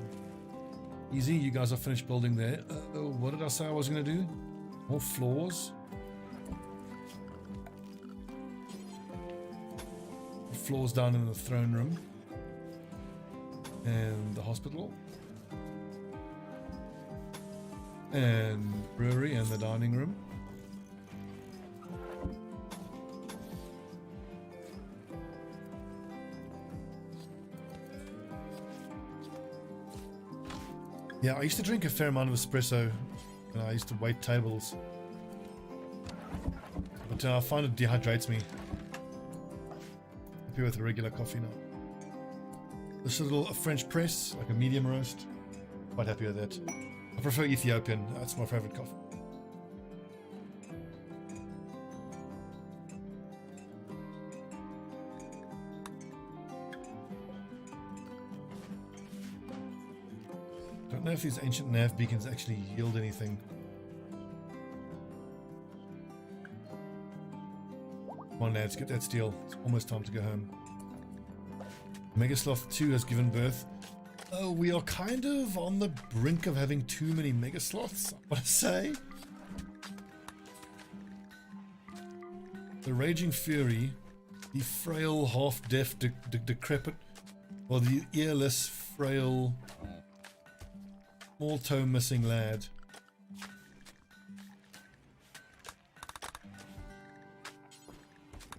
Speaker 1: Easy. You guys are finished building there. What did I say I was going to do? More floors. Floors down in the throne room. And the hospital. And brewery and the dining room. Yeah, I used to drink a fair amount of espresso when I used to wait tables. But I find it dehydrates me. Happy with a regular coffee now. This is a little French press, like a medium roast. Quite happy with that. I prefer Ethiopian. That's my favorite coffee. Don't know if these ancient nav beacons actually yield anything. Come on, lads, get that steel. It's almost time to go home. Megasloth 2 has given birth. Oh, we are kind of on the brink of having too many Megasloths, I want to say. The Raging Fury, the frail, half-deaf, decrepit, or the earless, frail, small toe missing lad.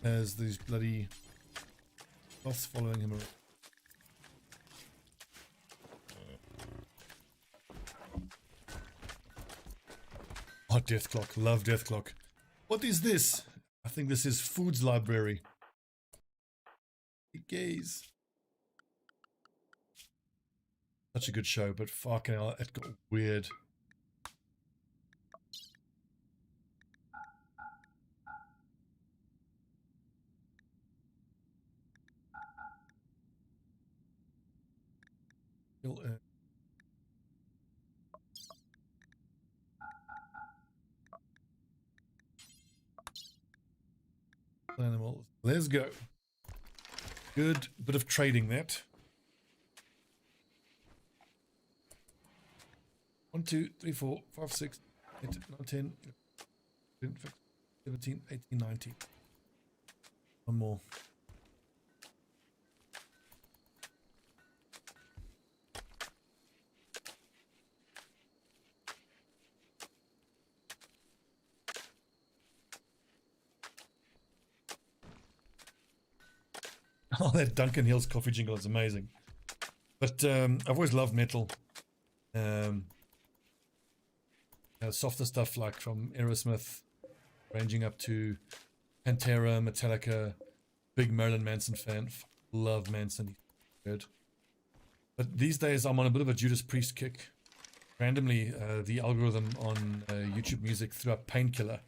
Speaker 1: Has these bloody sloths following him around. Oh, Death Clock. Love Death Clock. What is this? I think this is Food's Library. Gaze. Such a good show, but fucking hell, it got weird. Animals. Let's go. Good bit of trading that. 1, 2, 3, 4, 5, 6, 8, 9, 10, 11, 17, 18, 19. One more. Oh, that Duncan Hills coffee jingle is amazing. But I've always loved metal. Softer stuff like from Aerosmith, ranging up to Pantera, Metallica. Big Marilyn Manson fan. Love Manson. Good. But these days I'm on a bit of a Judas Priest kick. Randomly, the algorithm on YouTube Music threw up Painkiller.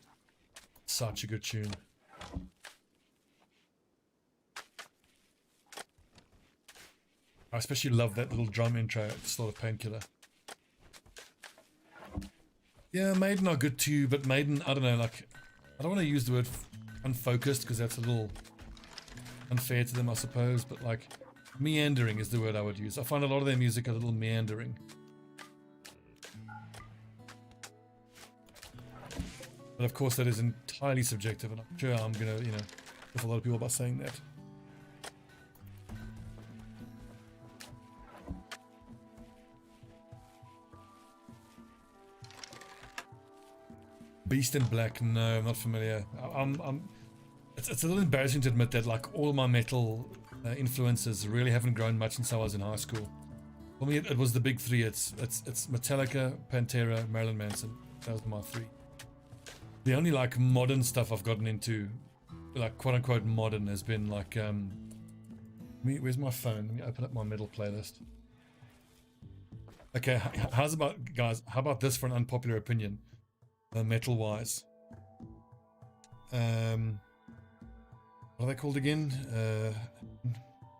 Speaker 1: Such a good tune. I especially love that little drum intro at the start of Painkiller. Yeah, Maiden are good too, but Maiden, I don't know, like, I don't want to use the word unfocused because that's a little unfair to them, I suppose, but like, meandering is the word I would use. I find a lot of their music a little meandering. But of course that is entirely subjective, and I'm sure I'm gonna, you know, with a lot of people by saying that. Beast in Black, no, I'm not familiar. It's a little embarrassing to admit that like all my metal influences really haven't grown much since I was in high school. For me, it was the big three. It's Metallica, Pantera, Marilyn Manson. Those are my three. The only like modern stuff I've gotten into, like quote unquote modern, has been like where's my phone? Let me open up my metal playlist. Okay, how's about guys? How about this for an unpopular opinion? Metal wise, what are they called again?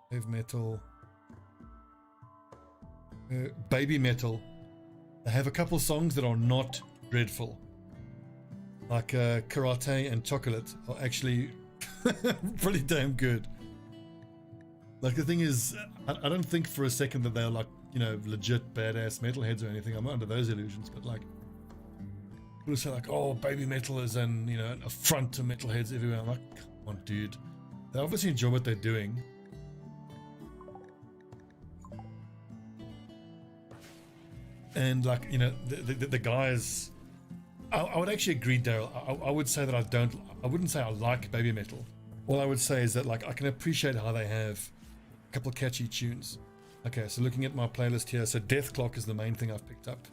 Speaker 1: Heavy metal, baby metal. They have a couple songs that are not dreadful, like Karate and Chocolate are actually pretty damn good. Like the thing is, I don't think for a second that they're like, you know, legit badass metalheads or anything. I'm not under those illusions, but like, people say like, oh, baby metal is an, you know, an affront to metalheads everywhere. I'm like, come on, dude. They obviously enjoy what they're doing. And like, you know, the guys, I would actually agree, Daryl. I would say that I wouldn't say I like baby metal. All I would say is that like I can appreciate how they have a couple of catchy tunes. Okay, so looking at my playlist here, so Death Clock is the main thing I've picked up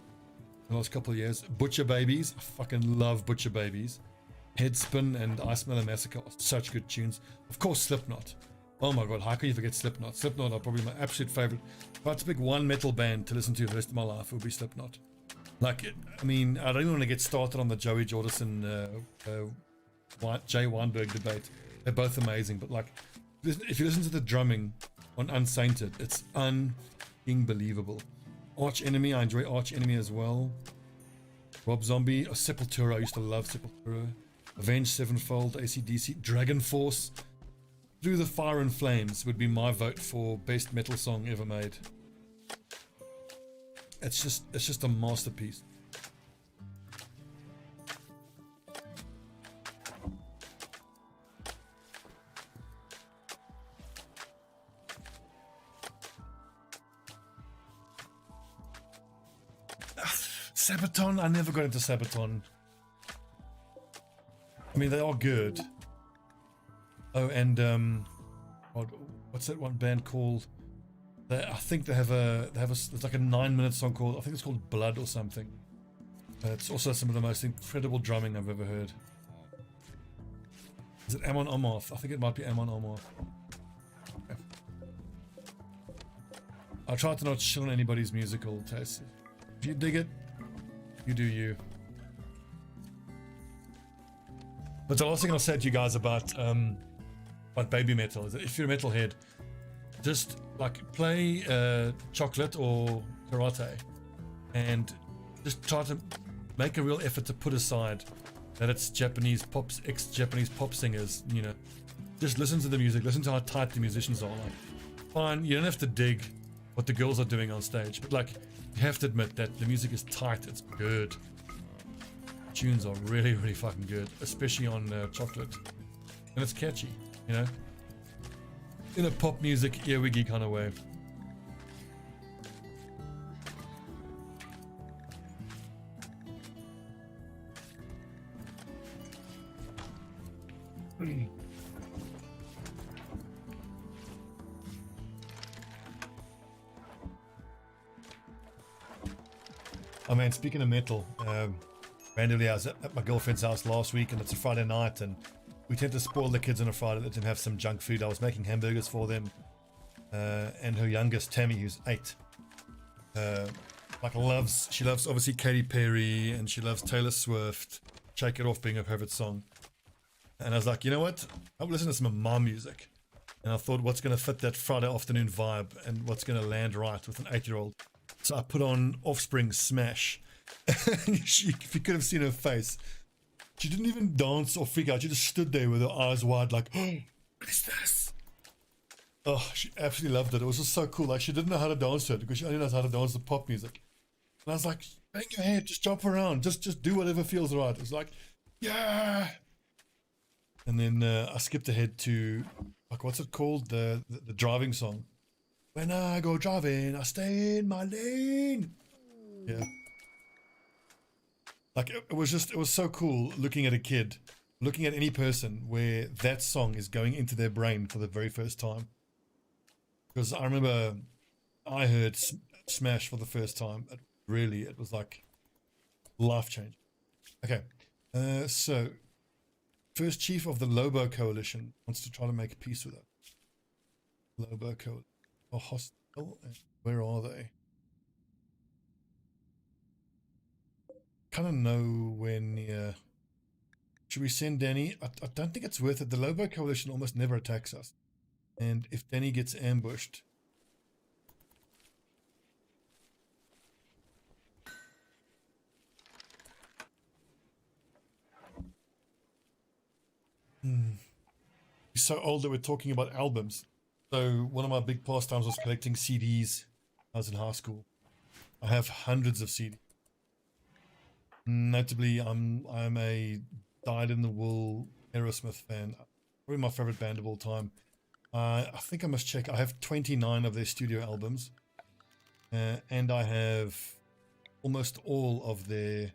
Speaker 1: the last couple of years. Butcher Babies, I fucking love Butcher Babies. Headspin and Ice Mellow Massacre are such good tunes. Of course, Slipknot. Oh my god, how can you forget Slipknot? Slipknot are probably my absolute favorite. If I had to pick one metal band to listen to the rest of my life, it would be Slipknot. Like, I mean, I don't even want to get started on the Joey Jordison, Jay Weinberg debate. They're both amazing, but like, if you listen to the drumming on Unsainted, it's unbelievable. Arch Enemy, I enjoy Arch Enemy as well. Rob Zombie, Sepultura, I used to love Sepultura. Avenged Sevenfold, AC/DC, Dragon Force. Through the Fire and Flames would be my vote for best metal song ever made. It's just a masterpiece. Sabaton, I never got into Sabaton. I mean, they are good. Oh, and what's that one band called? I think they have it's like a 9-minute song called, I think it's called Blood or something. It's also some of the most incredible drumming I've ever heard. Is it Amon Amarth? I think it might be Amon Amarth. Okay. I try to not shit on anybody's musical taste. If you dig it, you do you. But the last thing I'll say to you guys about baby metal is that if you're a metalhead, just like play chocolate or karate, and just try to make a real effort to put aside that it's Japanese pops, ex-Japanese pop singers. You know, just listen to the music, listen to how tight the musicians are. Like, fine, you don't have to dig what the girls are doing on stage, but like, you have to admit that the music is tight, it's good. Tunes are really, really fucking good, especially on chocolate, and it's catchy, you know, in a pop music earwiggy kind of way. Oh man, speaking of metal, randomly I was at my girlfriend's house last week, and it's a Friday night, and we tend to spoil the kids on a Friday, let them have some junk food. I was making hamburgers for them, and her youngest, Tammy, who's 8, like she loves obviously Katy Perry, and she loves Taylor Swift, Shake It Off being her favorite song. And I was like, you know what, I'll listen to some mom music. And I thought, what's going to fit that Friday afternoon vibe, and what's going to land right with an 8-year-old. So I put on Offspring's Smash. If you could have seen her face, she didn't even dance or freak out. She just stood there with her eyes wide like, oh, what is this? Oh, she absolutely loved it. It was just so cool. Like, she didn't know how to dance to it because she only knows how to dance to pop music. And I was like, bang your head, just jump around, just do whatever feels right. It was like, yeah. And then I skipped ahead to, like, what's it called? The driving song. When I go driving, I stay in my lane. Yeah. Like, it was so cool looking at a kid, looking at any person where that song is going into their brain for the very first time. Because I remember I heard Smash for the first time. It was like life-changing. Okay, so first chief of the Lobo Coalition wants to try to make peace with her. Lobo Coalition. Oh, hostile. Where are they? Kind of nowhere near. Should we send Danny? I don't think it's worth it. The Lobo Coalition almost never attacks us. And if Danny gets ambushed... He's so old that we're talking about albums. So one of my big pastimes was collecting CDs. I was in high school. I have hundreds of CDs. Notably, I'm a dyed-in-the-wool Aerosmith fan. Probably my favorite band of all time. I think I must check. I have 29 of their studio albums. And I have almost all of their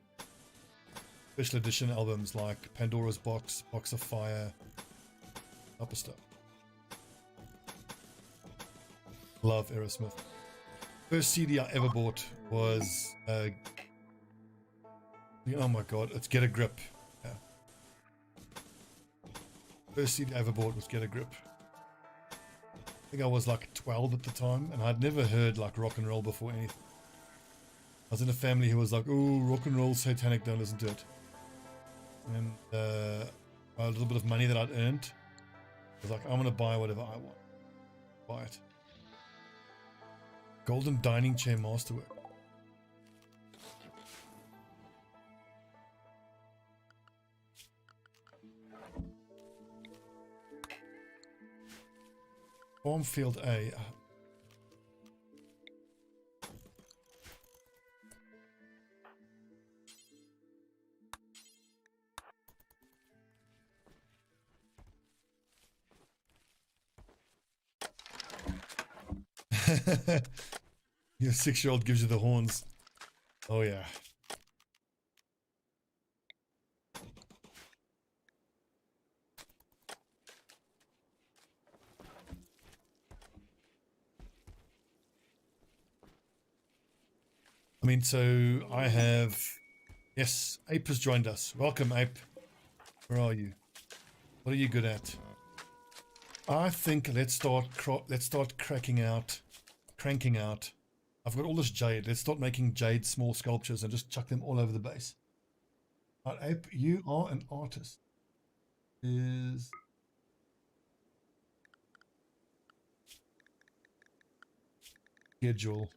Speaker 1: special edition albums, like Pandora's Box, Box of Fire, type of stuff. Love Aerosmith. First CD I ever bought was oh my god, it's Get a Grip. Yeah. First CD I ever bought was Get a Grip. I think I was like 12 at the time, and I'd never heard like rock and roll before anything. I was in a family who was like, oh, rock and roll satanic, don't listen to it. And a little bit of money that I'd earned, I was like, I'm gonna buy whatever I want. Buy it. Golden dining chair masterwork. Farmfield A. Your 6-year-old gives you the horns. Oh yeah. I mean, so I have... Yes, Ape has joined us. Welcome, Ape. Where are you? What are you good at? I think let's start cranking out. I've got all this jade. Let's start making jade small sculptures and just chuck them all over the base. Right, Ape, you are an artist. schedule.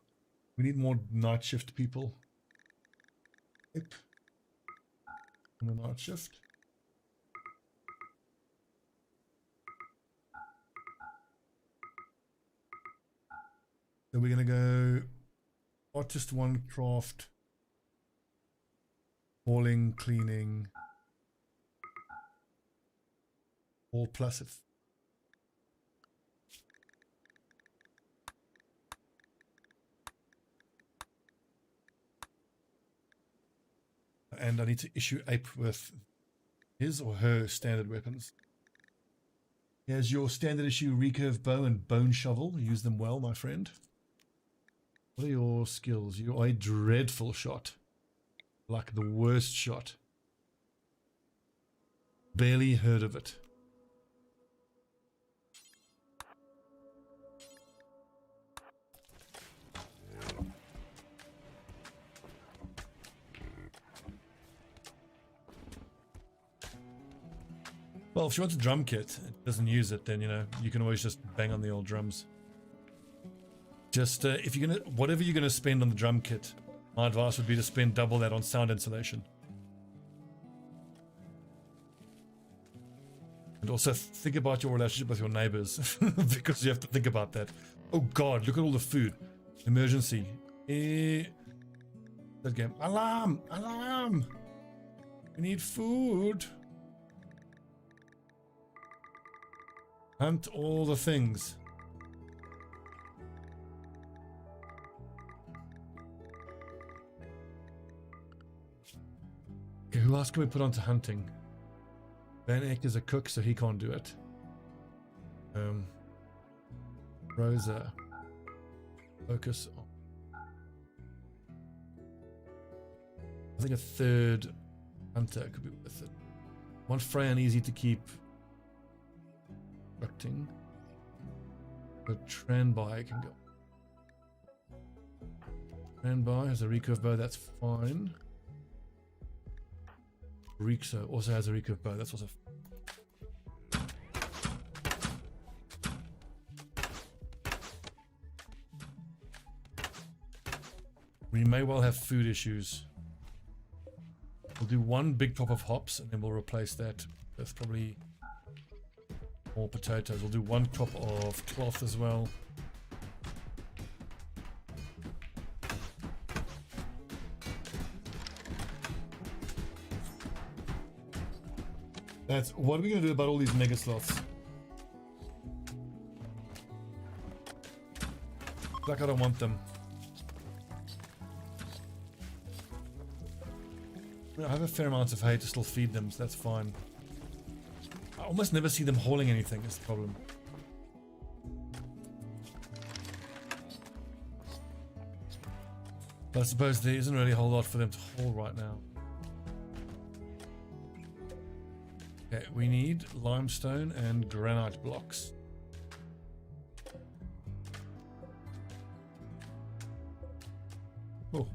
Speaker 1: We need more night shift people. Yep. On the night shift. So we're going to go artist 1 craft, hauling, cleaning, all plus it. And I need to issue Ape with his or her standard weapons. Here's your standard issue recurve bow and bone shovel. Use them well, my friend. What are your skills? You are a dreadful shot. Like the worst shot. Barely heard of it. Well, if you want a drum kit, it doesn't use it, then, you know, you can always just bang on the old drums. Just, if you're gonna, whatever you're gonna spend on the drum kit, my advice would be to spend double that on sound insulation. And also think about your relationship with your neighbors, because you have to think about that. Oh God, look at all the food. Emergency. That game. Alarm! Alarm! We need food. Hunt all the things. Okay, who else can we put onto hunting? Van Eck is a cook, so he can't do it. Rosa. Focus on. I think a third hunter could be with it. Want Freya and easy to keep. Constructing. The Tranby can go. Tranby has a recurve bow, that's fine. Rixo also has a recurve bow, that's also fine. We may well have food issues. We'll do one big crop of hops and then we'll replace that with probably more potatoes. We'll do one crop of cloth as well. That's what are we gonna do about all these mega sloths? Like I don't want them. I have a fair amount of hay to still feed them, so that's fine. I almost never see them hauling anything, is the problem. But I suppose there isn't really a whole lot for them to haul right now. Okay, we need limestone and granite blocks. Oh.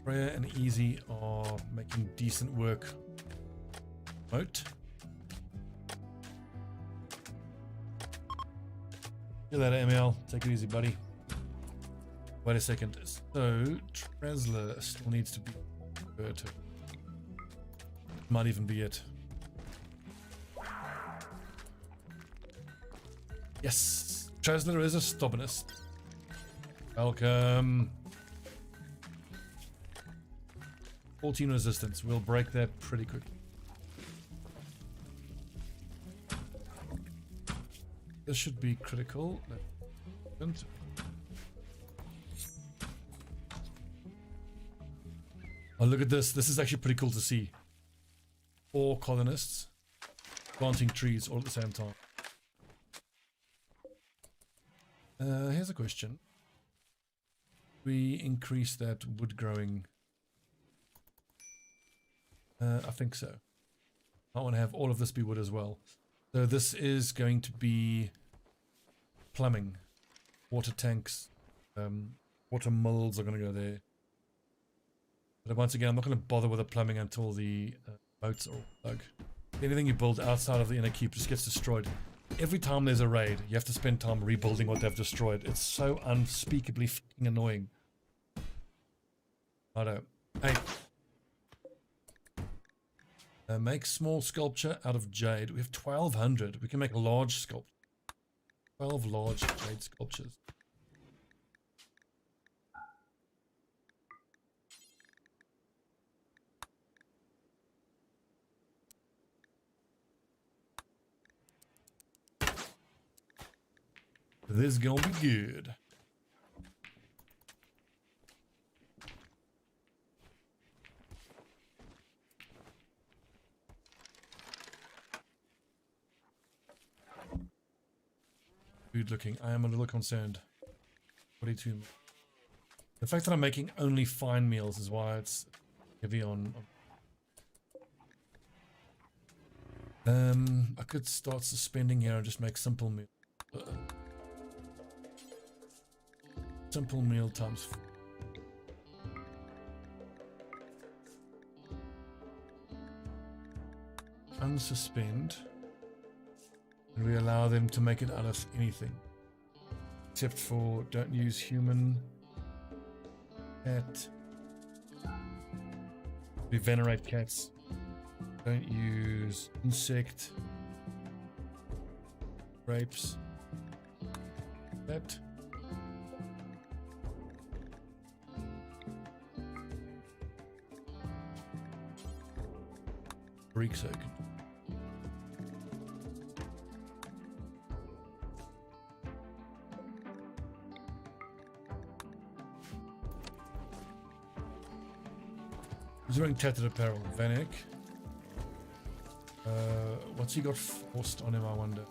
Speaker 1: Freya and Easy are making decent work. Moat. Get that ML. Take it easy, buddy. Wait a second. So, Tresler still needs to be converted. Might even be it. Yes! Tresler is a Stobbinist. Welcome. 14 resistance. We'll break that pretty quick. This should be critical. Oh, look at this. This is actually pretty cool to see. 4 colonists planting trees all at the same time. Here's a question. We increase that wood growing. I think so. I want to have all of this be wood as well. So this is going to be plumbing. Water tanks. Water mills are going to go there. But once again, I'm not going to bother with the plumbing until the boats are all dug. Anything you build outside of the inner keep just gets destroyed. Every time there's a raid, you have to spend time rebuilding what they've destroyed. It's so unspeakably fucking annoying. Righto. Hey. Make small sculpture out of jade. We have 1,200. We can make a large sculpture. 12 large jade sculptures. This is gonna be good. Good looking. I am a little concerned. 42. The fact that I'm making only fine meals is why it's heavy on. I could start suspending here and just make simple meal. Simple meal times 4. Unsuspend. And we allow them to make it out of anything. Except for don't use human, cat. We venerate cats. Don't use insect, grapes, that. Greek circuit. He's wearing tattered apparel. Vanek. What's he got forced on him, I wonder?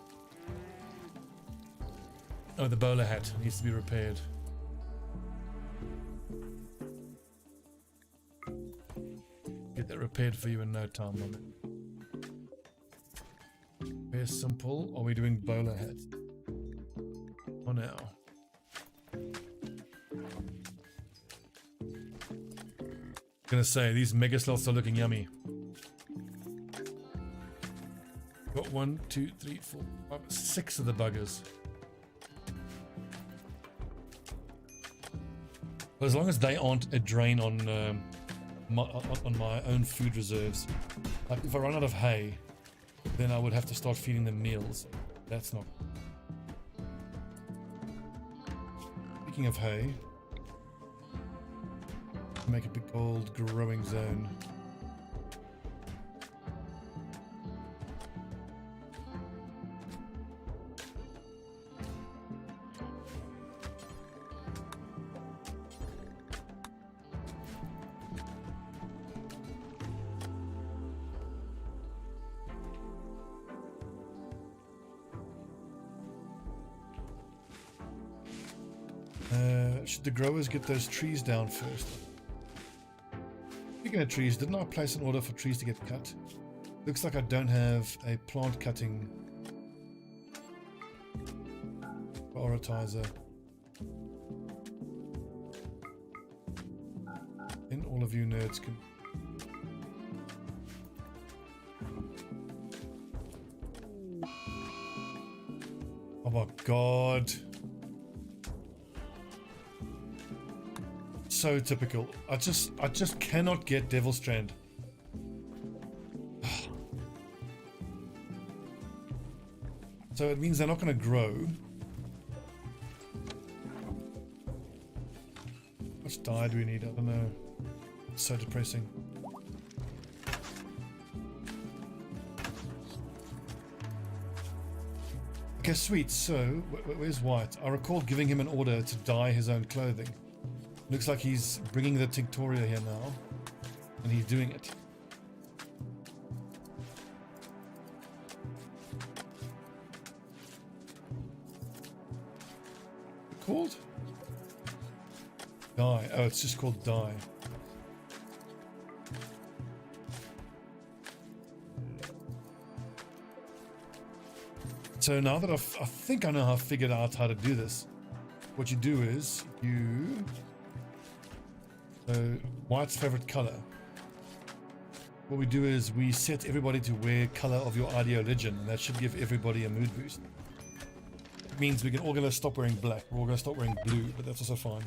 Speaker 1: Oh, the bowler hat needs to be repaired. Get that repaired for you in no time, man. Very simple. Are we doing bowler hat? Oh, now. Gonna say these mega sloths are looking yummy. Got 1, 2, 3, 4, 5, 6 of the buggers. But as long as they aren't a drain on my own food reserves, like if I run out of hay, then I would have to start feeding them meals. That's not. Speaking of hay, make a big old growing zone. Should the growers get those trees down first? Speaking of trees, didn't I place an order for trees to get cut? Looks like I don't have a plant cutting prioritizer. Then all of you nerds can. Oh my god. So typical. I just cannot get Devil Strand. So it means they're not going to grow. How much dye do we need? I don't know. It's so depressing. Okay, sweet. So, where's White? I recall giving him an order to dye his own clothing. Looks like he's bringing the Tinctoria here now, and he's doing it. Called? Dye. Oh, it's just called dye. So now that I think I know how I figured out how to do this, what you do is White's favorite color. what we do is we set everybody to wear color of your ideologian, and that should give everybody a mood boost. It means we're all going to stop wearing black. We're all going to stop wearing blue, but that's also fine.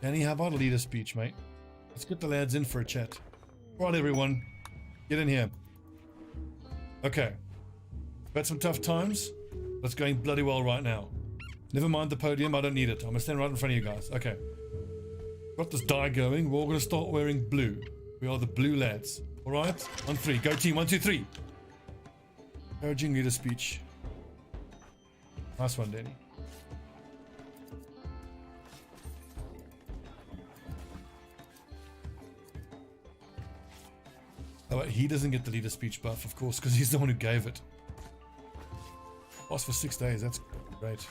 Speaker 1: Danny, how about a leader speech, mate? Let's get the lads in for a chat. Right, everyone. Get in here. Okay. We've had some tough times. But it's going bloody well right now. Never mind the podium. I don't need it. I'm going to stand right in front of you guys. Okay. Got this die going. We're all going to start wearing blue. We are the blue lads. All right? On three. Go team. 1, 2, 3. Encouraging leader speech. Nice one, Danny. Oh, he doesn't get the leader speech buff, of course, because he's the one who gave it. Lost for 6 days. That's great.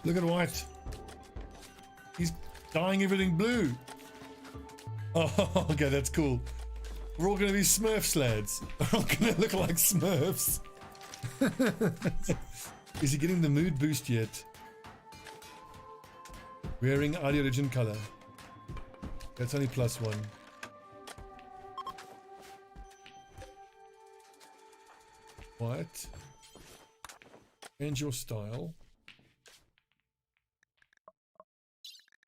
Speaker 1: Look at White. He's dyeing everything blue. Oh, okay, that's cool. We're all going to be Smurfs, lads. We're all going to look like Smurfs. Is he getting the mood boost yet? Wearing ideologian color. That's only +1. White. Change your style.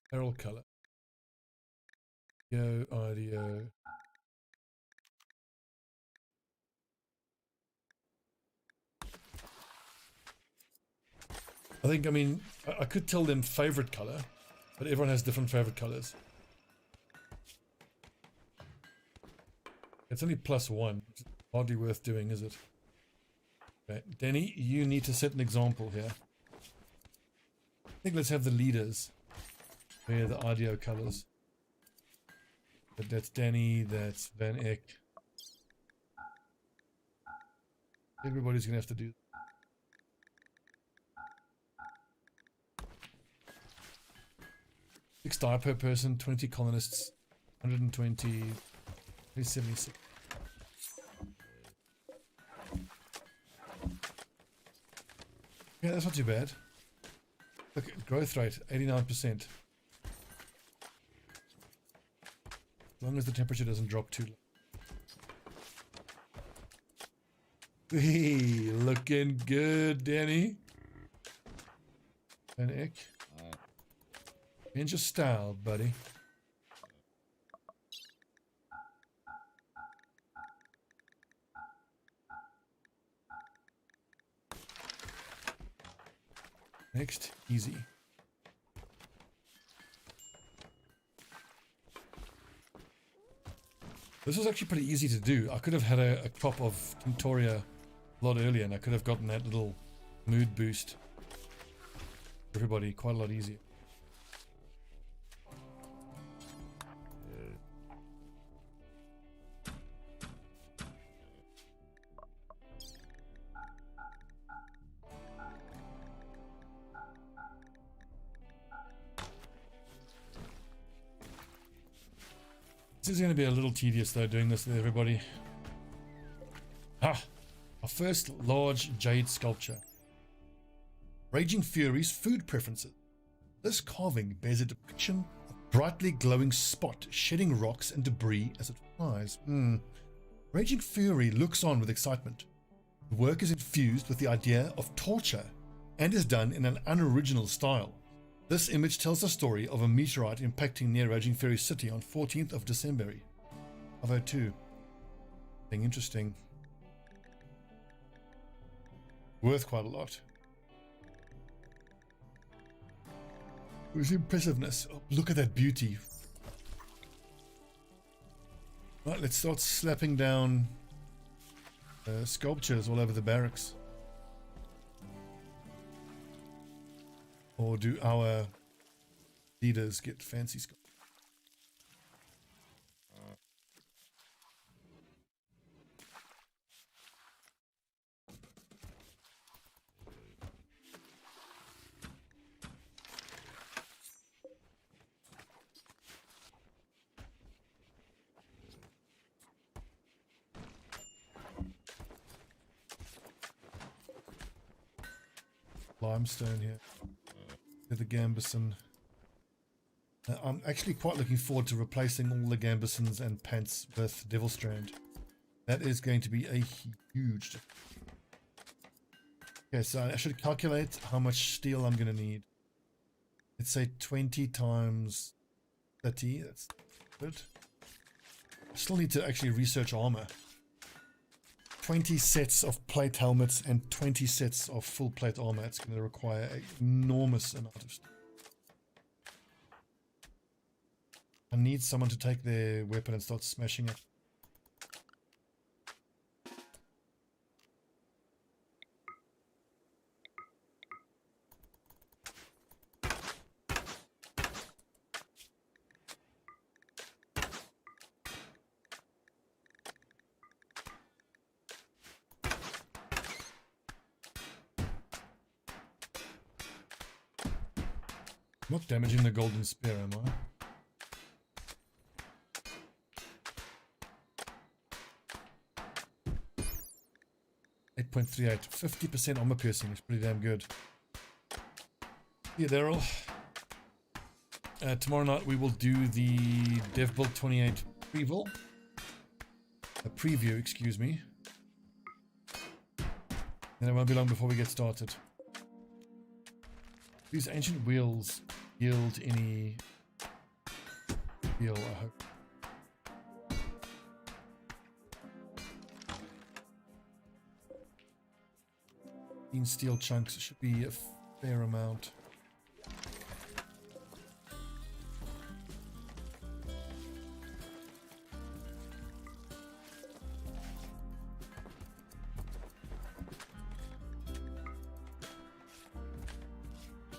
Speaker 1: Apparel color. Go audio. I mean, I could tell them favorite color, but everyone has different favorite colors. It's only +1. It's hardly worth doing, is it? Okay, Danny, you need to set an example here. I think let's have the leaders wear the audio colors. But that's Danny, that's Van Eck. Everybody's gonna have to do. Six die per person, 20 colonists, 120, 376. Yeah, that's not too bad. Look at growth rate, 89%. As long as the temperature doesn't drop too low. Hey, looking good, Danny. Van Eck. Change your style, buddy. Next, easy. This was actually pretty easy to do. I could have had a crop of Tintoria a lot earlier, and I could have gotten that little mood boost for everybody quite a lot easier. This is going to be a little tedious though, doing this with everybody. Ah, our first large jade sculpture. Raging Fury's food preferences. This carving bears a depiction of a brightly glowing spot shedding rocks and debris as it flies. Raging Fury looks on with excitement. The work is infused with the idea of torture and is done in an unoriginal style. This image tells the story of a meteorite impacting near Raging Fury City on 14th of December of 2002. Something interesting. Worth quite a lot. Where's the impressiveness? Oh, look at that beauty. Right, let's start slapping down sculptures all over the barracks. Or do our leaders get fancy sculptures? Limestone here. to the Gambison. I'm actually quite looking forward to replacing all the Gambisons and pants with Devil Strand. That is going to be a huge... Okay, so I should calculate how much steel I'm going to need. Let's say 20 times 30. That's good. I still need to actually research armor. 20 sets of plate helmets and 20 sets of full plate armor. It's going to require an enormous amount of stuff. I need someone to take their weapon and start smashing it. Not damaging the golden spear, am I? .38, 50% armor piercing is pretty damn good. Yeah, Daryl. Tomorrow night we will do the Dev Build 28 preview, excuse me. And it won't be long before we get started. These ancient wheels yield any steel, I hope. Steel chunks should be a fair amount.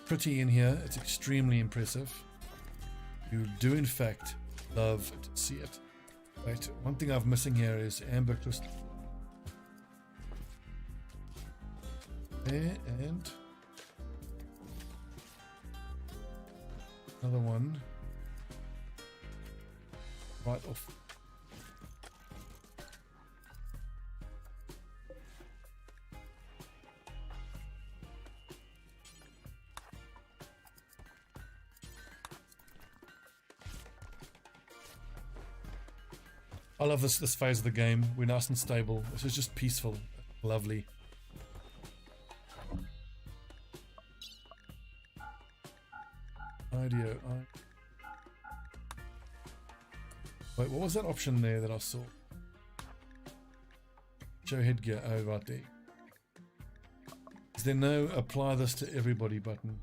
Speaker 1: Pretty in here, it's extremely impressive. You do in fact love to see it. Wait, one thing I'm missing here is amber crystal. Okay, and another one right off. I love this phase of the game. We're nice and stable. This is just peaceful, lovely. Ideo. Wait, what was that option there that I saw? Show headgear. Oh, right there. Is there no apply this to everybody button?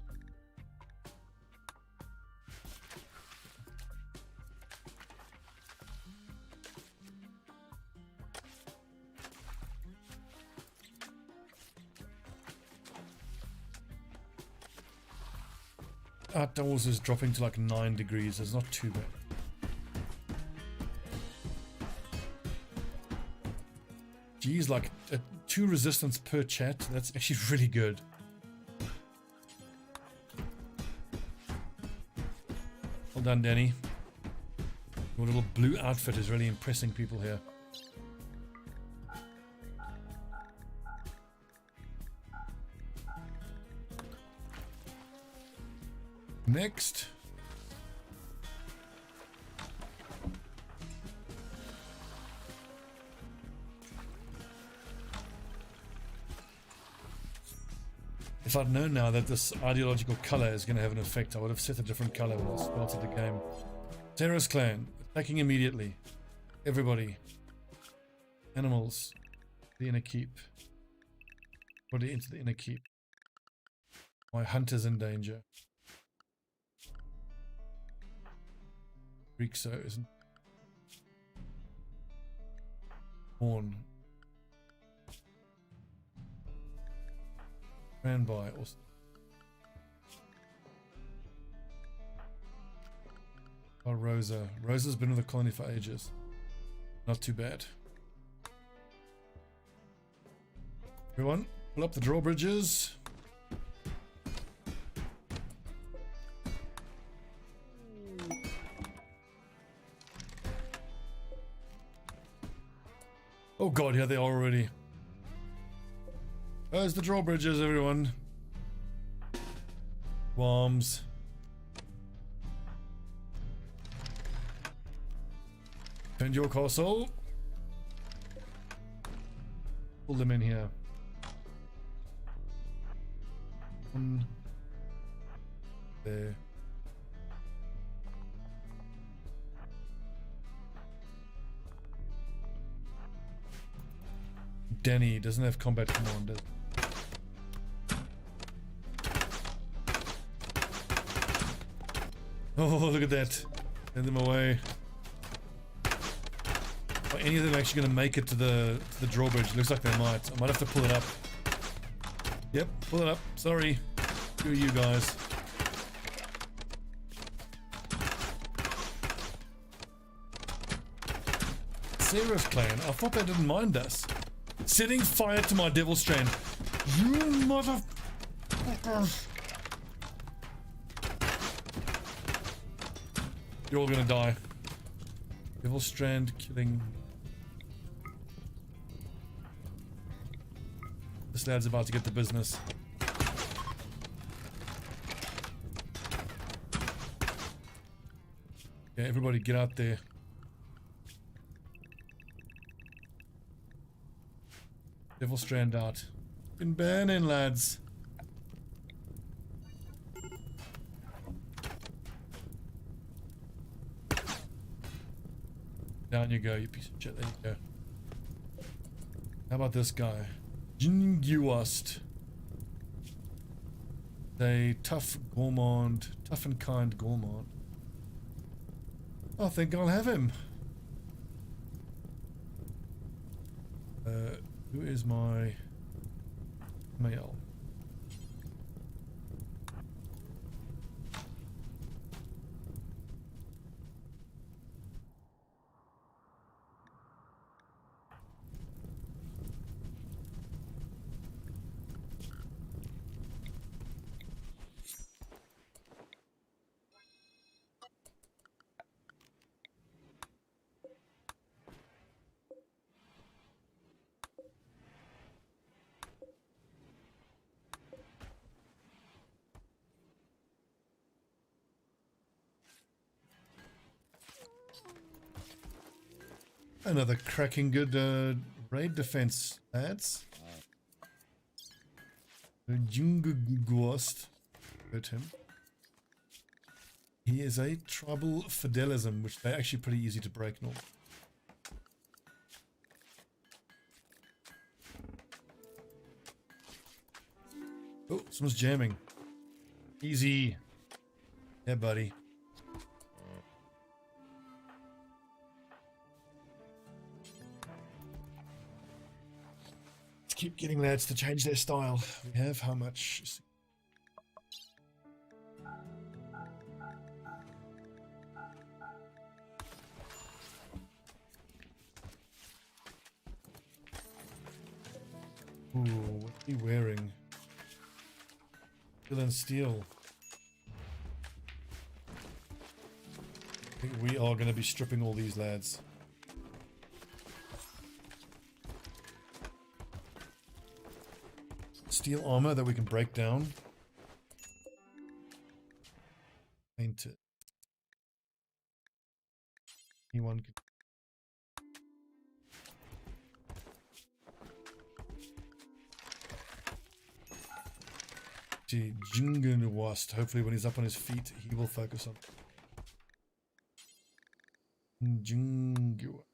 Speaker 1: Outdoors is dropping to like 9 degrees. It's not too bad. Geez, like 2 resistance per chat. That's actually really good. Well done, Danny. Your little blue outfit is really impressing people here. Next. If I'd known now that this ideological color is going to have an effect, I would have set a different color when I started the game. Terrorist clan, attacking immediately. Everybody. Animals. The inner keep. Everybody into the inner keep. My hunter's in danger. Greek so isn't. Horn. Ran by also. Oh, Rosa. Rosa's been with the colony for ages. Not too bad. Everyone, pull up the drawbridges. Oh god, here they are already. There's the drawbridges, everyone. Worms. Defend your castle. Pull them in here. There. Denny doesn't have combat commanders. Oh, look at that. Send them away. Are any of them actually going to make it to the drawbridge? Looks like they might. I might have to pull it up. Yep, pull it up. Sorry. Screw you guys. Sarah's clan. I thought they didn't mind us. Setting fire to my devil strand. You motherfuckers. You're all gonna die. Devil strand killing. This lad's about to get the business. Yeah, everybody get out there. Devil strand out. Been burning, lads. Down you go, you piece of shit. There you go. How about this guy? Jinguast. A tough gourmand. Tough and kind gourmand. I think I'll have him. Who is my male? Another cracking good raid defense, lads. Junguast. Hurt him. He is a tribal fidelism, which they're actually pretty easy to break normal. Oh, someone's jamming. Easy. Yeah, buddy. Keep getting lads to change their style. We have how much? Ooh, what's he wearing? Steel and steel. I think we are going to be stripping all these lads. Steel armor that we can break down. Paint it. Anyone can. Jingunwast. Hopefully when he's up on his feet, he will focus on Jingu.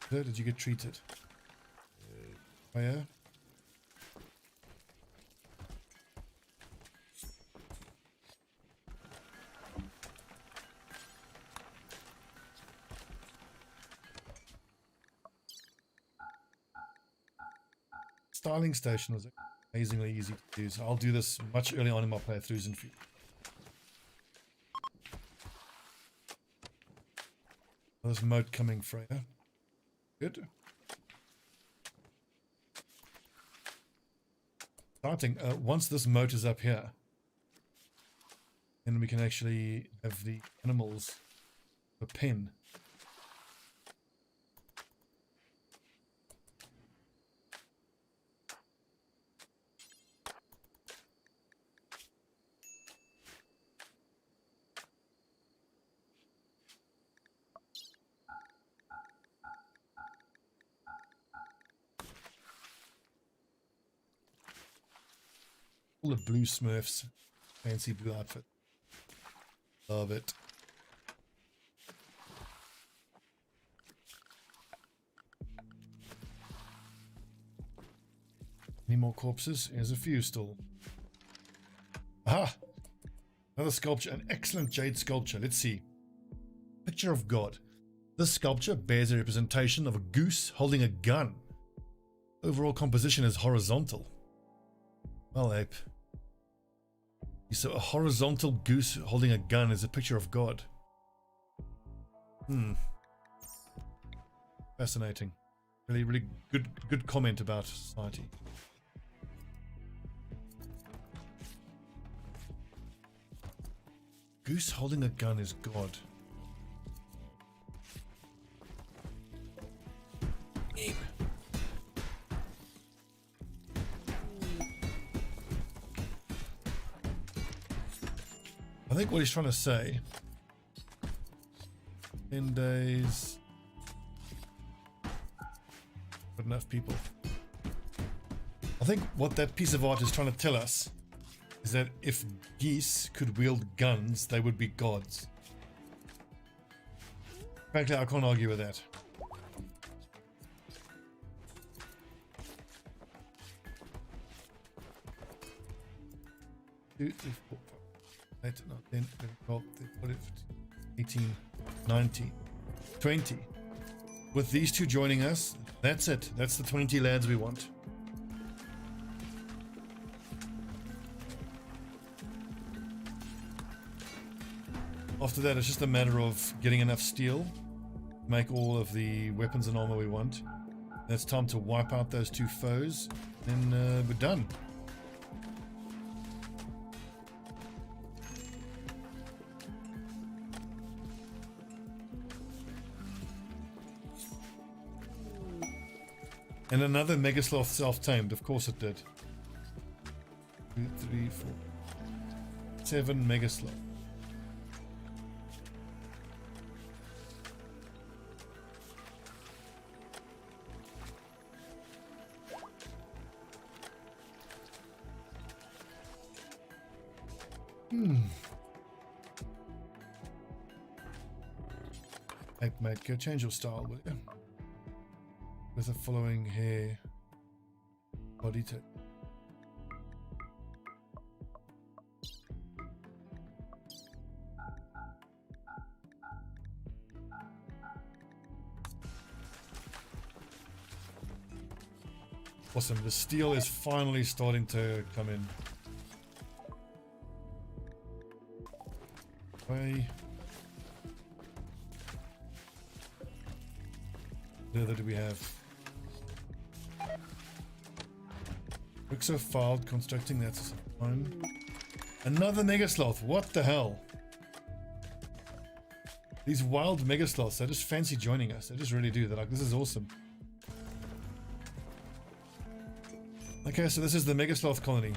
Speaker 1: Did you get treated? Oh yeah? Styling station was amazingly easy to use. I'll do this much early on in my playthroughs in future. There's moat coming, Freya. Good. Starting, once this moat is up here, then we can actually have the animals a pen. All the blue Smurfs. Fancy blue outfit. Love it. Any more corpses? Here's a few still. Aha! Another sculpture, an excellent jade sculpture. Let's see. Picture of God. This sculpture bears a representation of a goose holding a gun. Overall composition is horizontal. Well, ape. So a horizontal goose holding a gun is a picture of God. Fascinating. Really, really good comment about society. Goose holding a gun is God. I think what he's trying to say, 10 days, not enough people. I think what that piece of art is trying to tell us is that if geese could wield guns, they would be gods. Frankly, I can't argue with that. Two, three, four, 8, 9, 10, 11, 12, 13, 14, 18, 19, 20. With these two joining us, that's it. That's the 20 lads we want. After that, it's just a matter of getting enough steel, make all of the weapons and armor we want. Then it's time to wipe out those two foes, then we're done. And another Megasloth self-tamed, of course it did. 2, 3, 4, 7 Megasloth. Hey mate, go change your style, will you? With the following hair, body type. Awesome, the steel is finally starting to come in. Way. What other do we have? Bricks are filed, constructing, that's fine. Another Megasloth, what the hell? These wild Megasloths, they just fancy joining us. They just really do. They're like, this is awesome. Okay, so this is the Megasloth colony.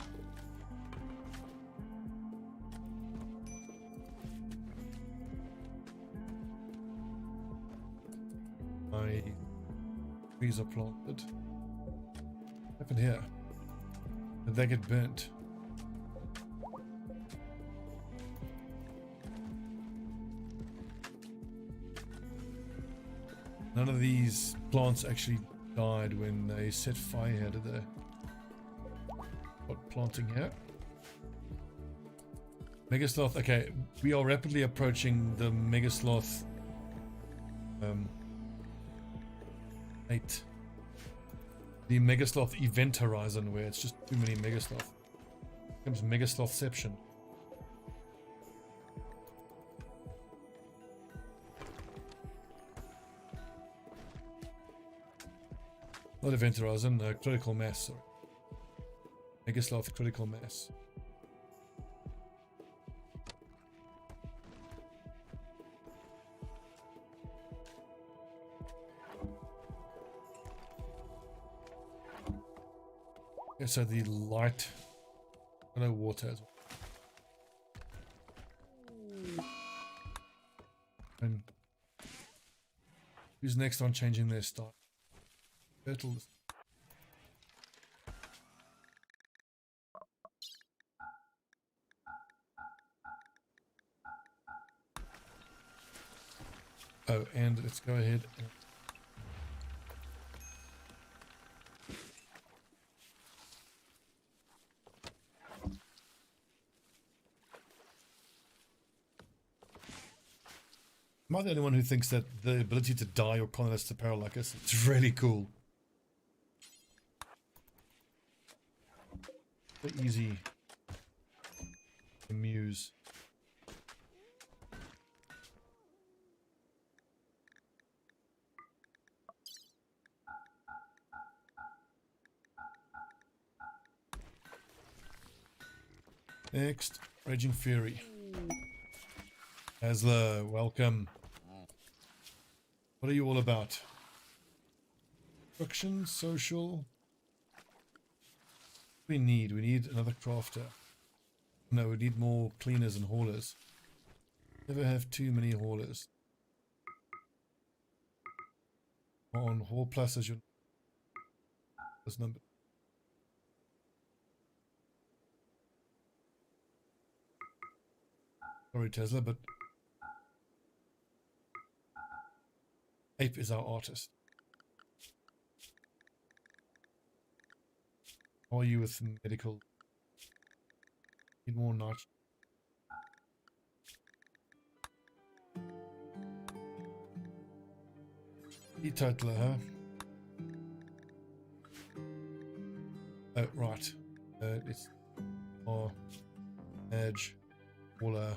Speaker 1: My trees are planted. What happened here? Did they get burnt? None of these plants actually died when they set fire here, did they? What planting here? Megasloth, okay, we are rapidly approaching the Megasloth 8. The Megasloth event horizon, where it's just too many Megasloth. Here comes Megaslothception. Not event horizon, critical mass, sorry. Megasloth critical mass. Okay, so the light, no water as well. And who's next on changing their style? Turtles. Oh, and let's go ahead and am I the only one who thinks that the ability to dye your colonists to Paralycus is really cool? So easy to muse. Next, Raging Fury. Asla, welcome. What are you all about? Construction, social. We need another crafter. No, we need more cleaners and haulers. Never have too many haulers. On haul plus as your number. Sorry, Tesla, but Ape is our artist. How are you with medical? Need more notch. E-titler, huh? Oh, right. It's our edge. Waller.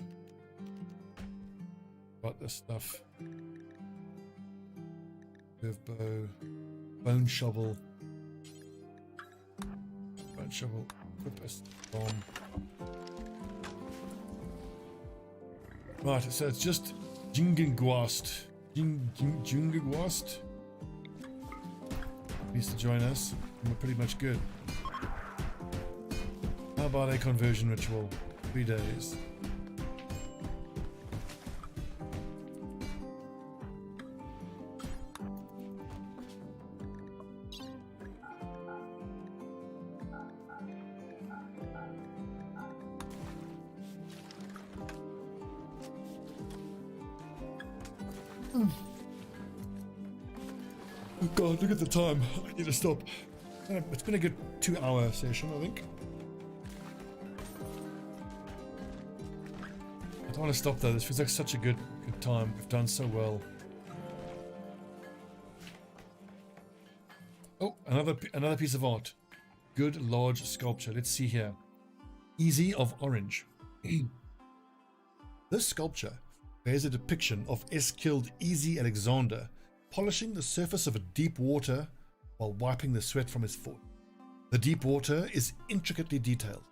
Speaker 1: Got this stuff. Curve bow. Bone shovel. Bone shovel. Purpose. Bomb. Right, so it's just Jingengwast. Jingengwast needs to join us, and we're pretty much good. How about a conversion ritual? 3 days. Oh God, look at the time. I need to stop. It's been a good 2-hour session, I think. I don't want to stop though. This feels like such a good time. We've done so well. Oh, another piece of art. Good large sculpture. Let's see here. Easy of Orange. This sculpture bears a depiction of S-killed Easy Alexander polishing the surface of a deep water while wiping the sweat from his foot. The deep water is intricately detailed.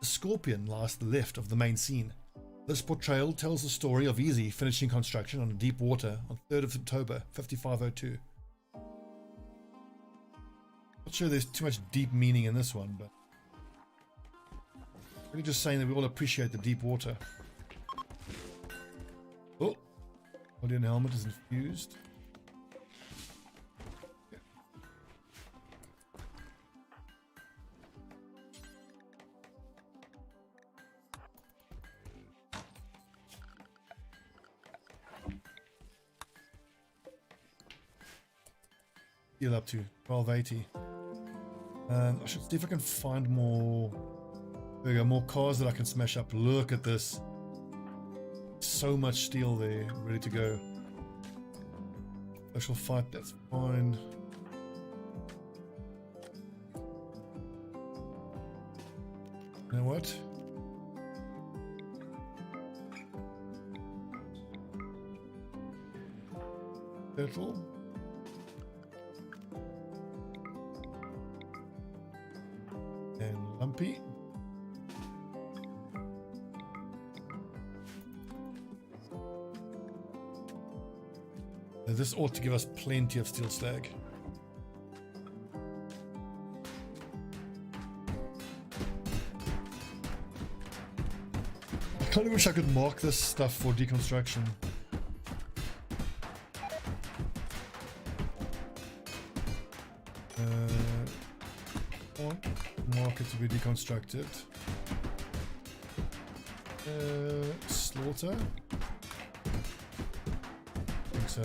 Speaker 1: The scorpion lies to the left of the main scene. This portrayal tells the story of Easy finishing construction on deep water on 3rd of October 5502. Not sure there's too much deep meaning in this one, but really just saying that we all appreciate the deep water. Oh, Guardian helmet is infused. Heal up to 1280. I should see if I can find more. There we go, more cars that I can smash up. Look at this. So much steel there, ready to go. Special fight, that's fine. You know what? Turtle. And Lumpy. This ought to give us plenty of steel slag. I kind of wish I could mark this stuff for deconstruction. Mark it to be deconstructed. Slaughter. I think so.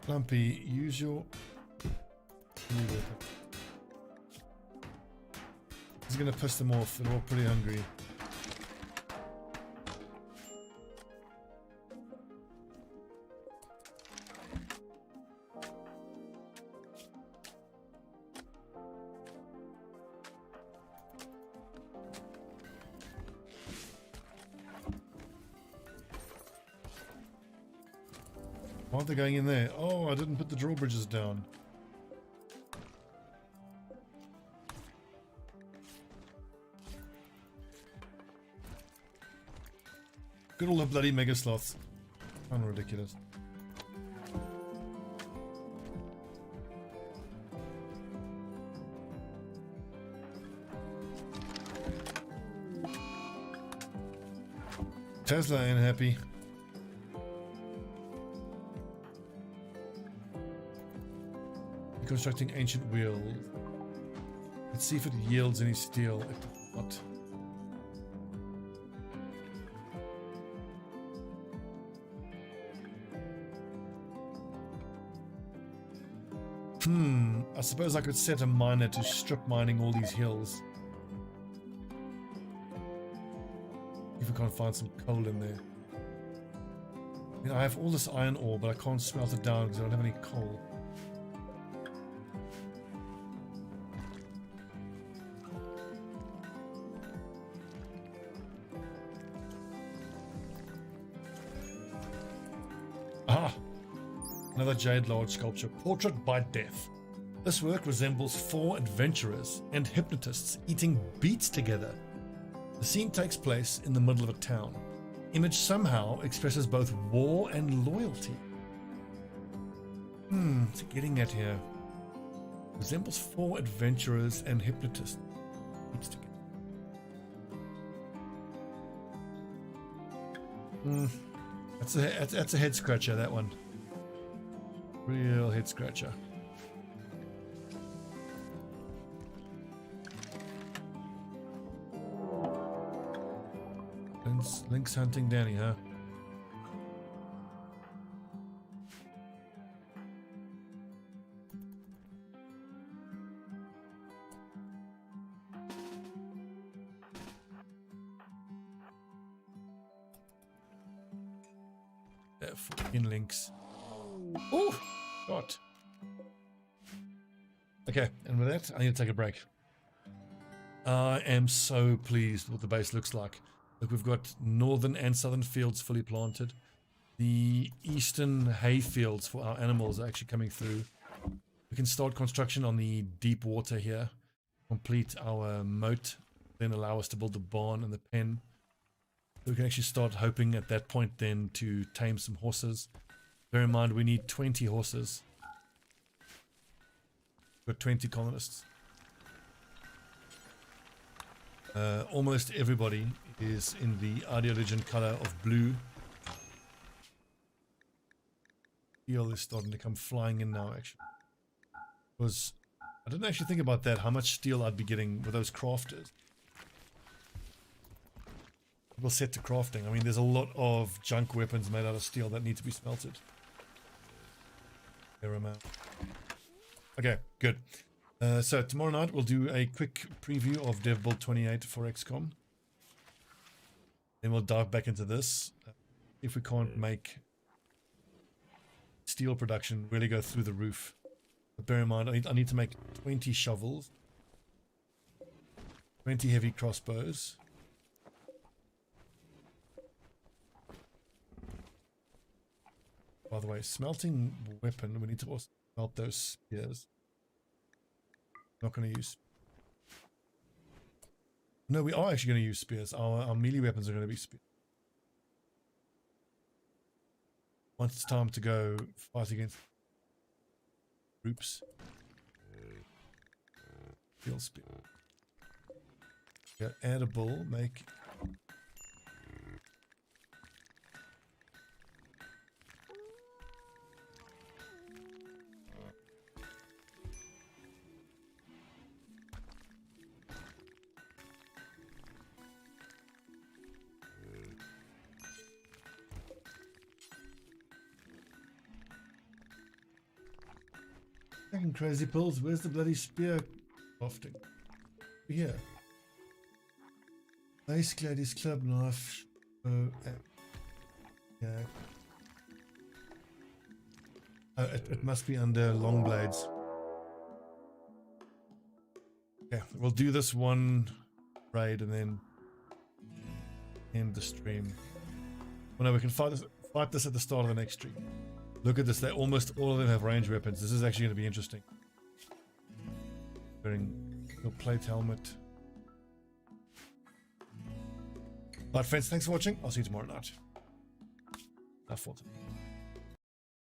Speaker 1: Clumpy, use your new weapon. This is gonna piss them off. They're all pretty hungry. Why aren't they going in there? Oh, I didn't put the drawbridges down. Good old bloody mega sloths. Kind of ridiculous. Tesla ain't happy. Constructing ancient wheel. Let's see if it yields any steel. It does not. I suppose I could set a miner to strip mining all these hills. If we can't find some coal in there. I mean, I have all this iron ore, but I can't smelt it down because I don't have any coal. Ah! Another jade large sculpture. Portrait by Death. This work resembles 4 adventurers and hypnotists eating beets together. The scene takes place in the middle of a town. Image somehow expresses both war and loyalty. What's it getting at here? Resembles 4 adventurers and hypnotists eats together. That's a head scratcher, that one. Real head scratcher. Lynx hunting Danny, huh? Yeah, fucking lynx. Oh, God. Okay, and with that, I need to take a break. I am so pleased with what the base looks like. Look, we've got northern and southern fields fully planted. The eastern hay fields for our animals are actually coming through. We can start construction on the deep water here. Complete our moat. Then allow us to build the barn and the pen. We can actually start hoping at that point then to tame some horses. Bear in mind we need 20 horses. We've got 20 colonists. Almost everybody is in the Adi Origin color of blue. Steel is starting to come flying in now, actually. Because I didn't actually think about that, how much steel I'd be getting with those crafters. People set to crafting. I mean, there's a lot of junk weapons made out of steel that need to be smelted. Fair amount. Okay, good. So tomorrow night we'll do a quick preview of Dev Build 28 for XCOM. Then we'll dive back into this. If we can't make steel production really go through the roof. But bear in mind, I need to make 20 shovels, 20 heavy crossbows, by the way, smelting weapon, we need to also smelt those spears. Not going to use. No, we are actually going to use spears. Our melee weapons are going to be spears. Once it's time to go fight against groups. Steel spear. Yeah, add a bull, make. Fucking crazy pills. Where's the bloody spear crafting? Here. Ice Gladys club knife. Yeah. It must be under long blades. Okay, we'll do this one raid and then end the stream. Well, no, we can fight this at the start of the next stream. Look at this, they almost all of them have range weapons. This is actually going to be interesting. Wearing your plate helmet. Alright friends, thanks for watching. I'll see you tomorrow night. Have fun.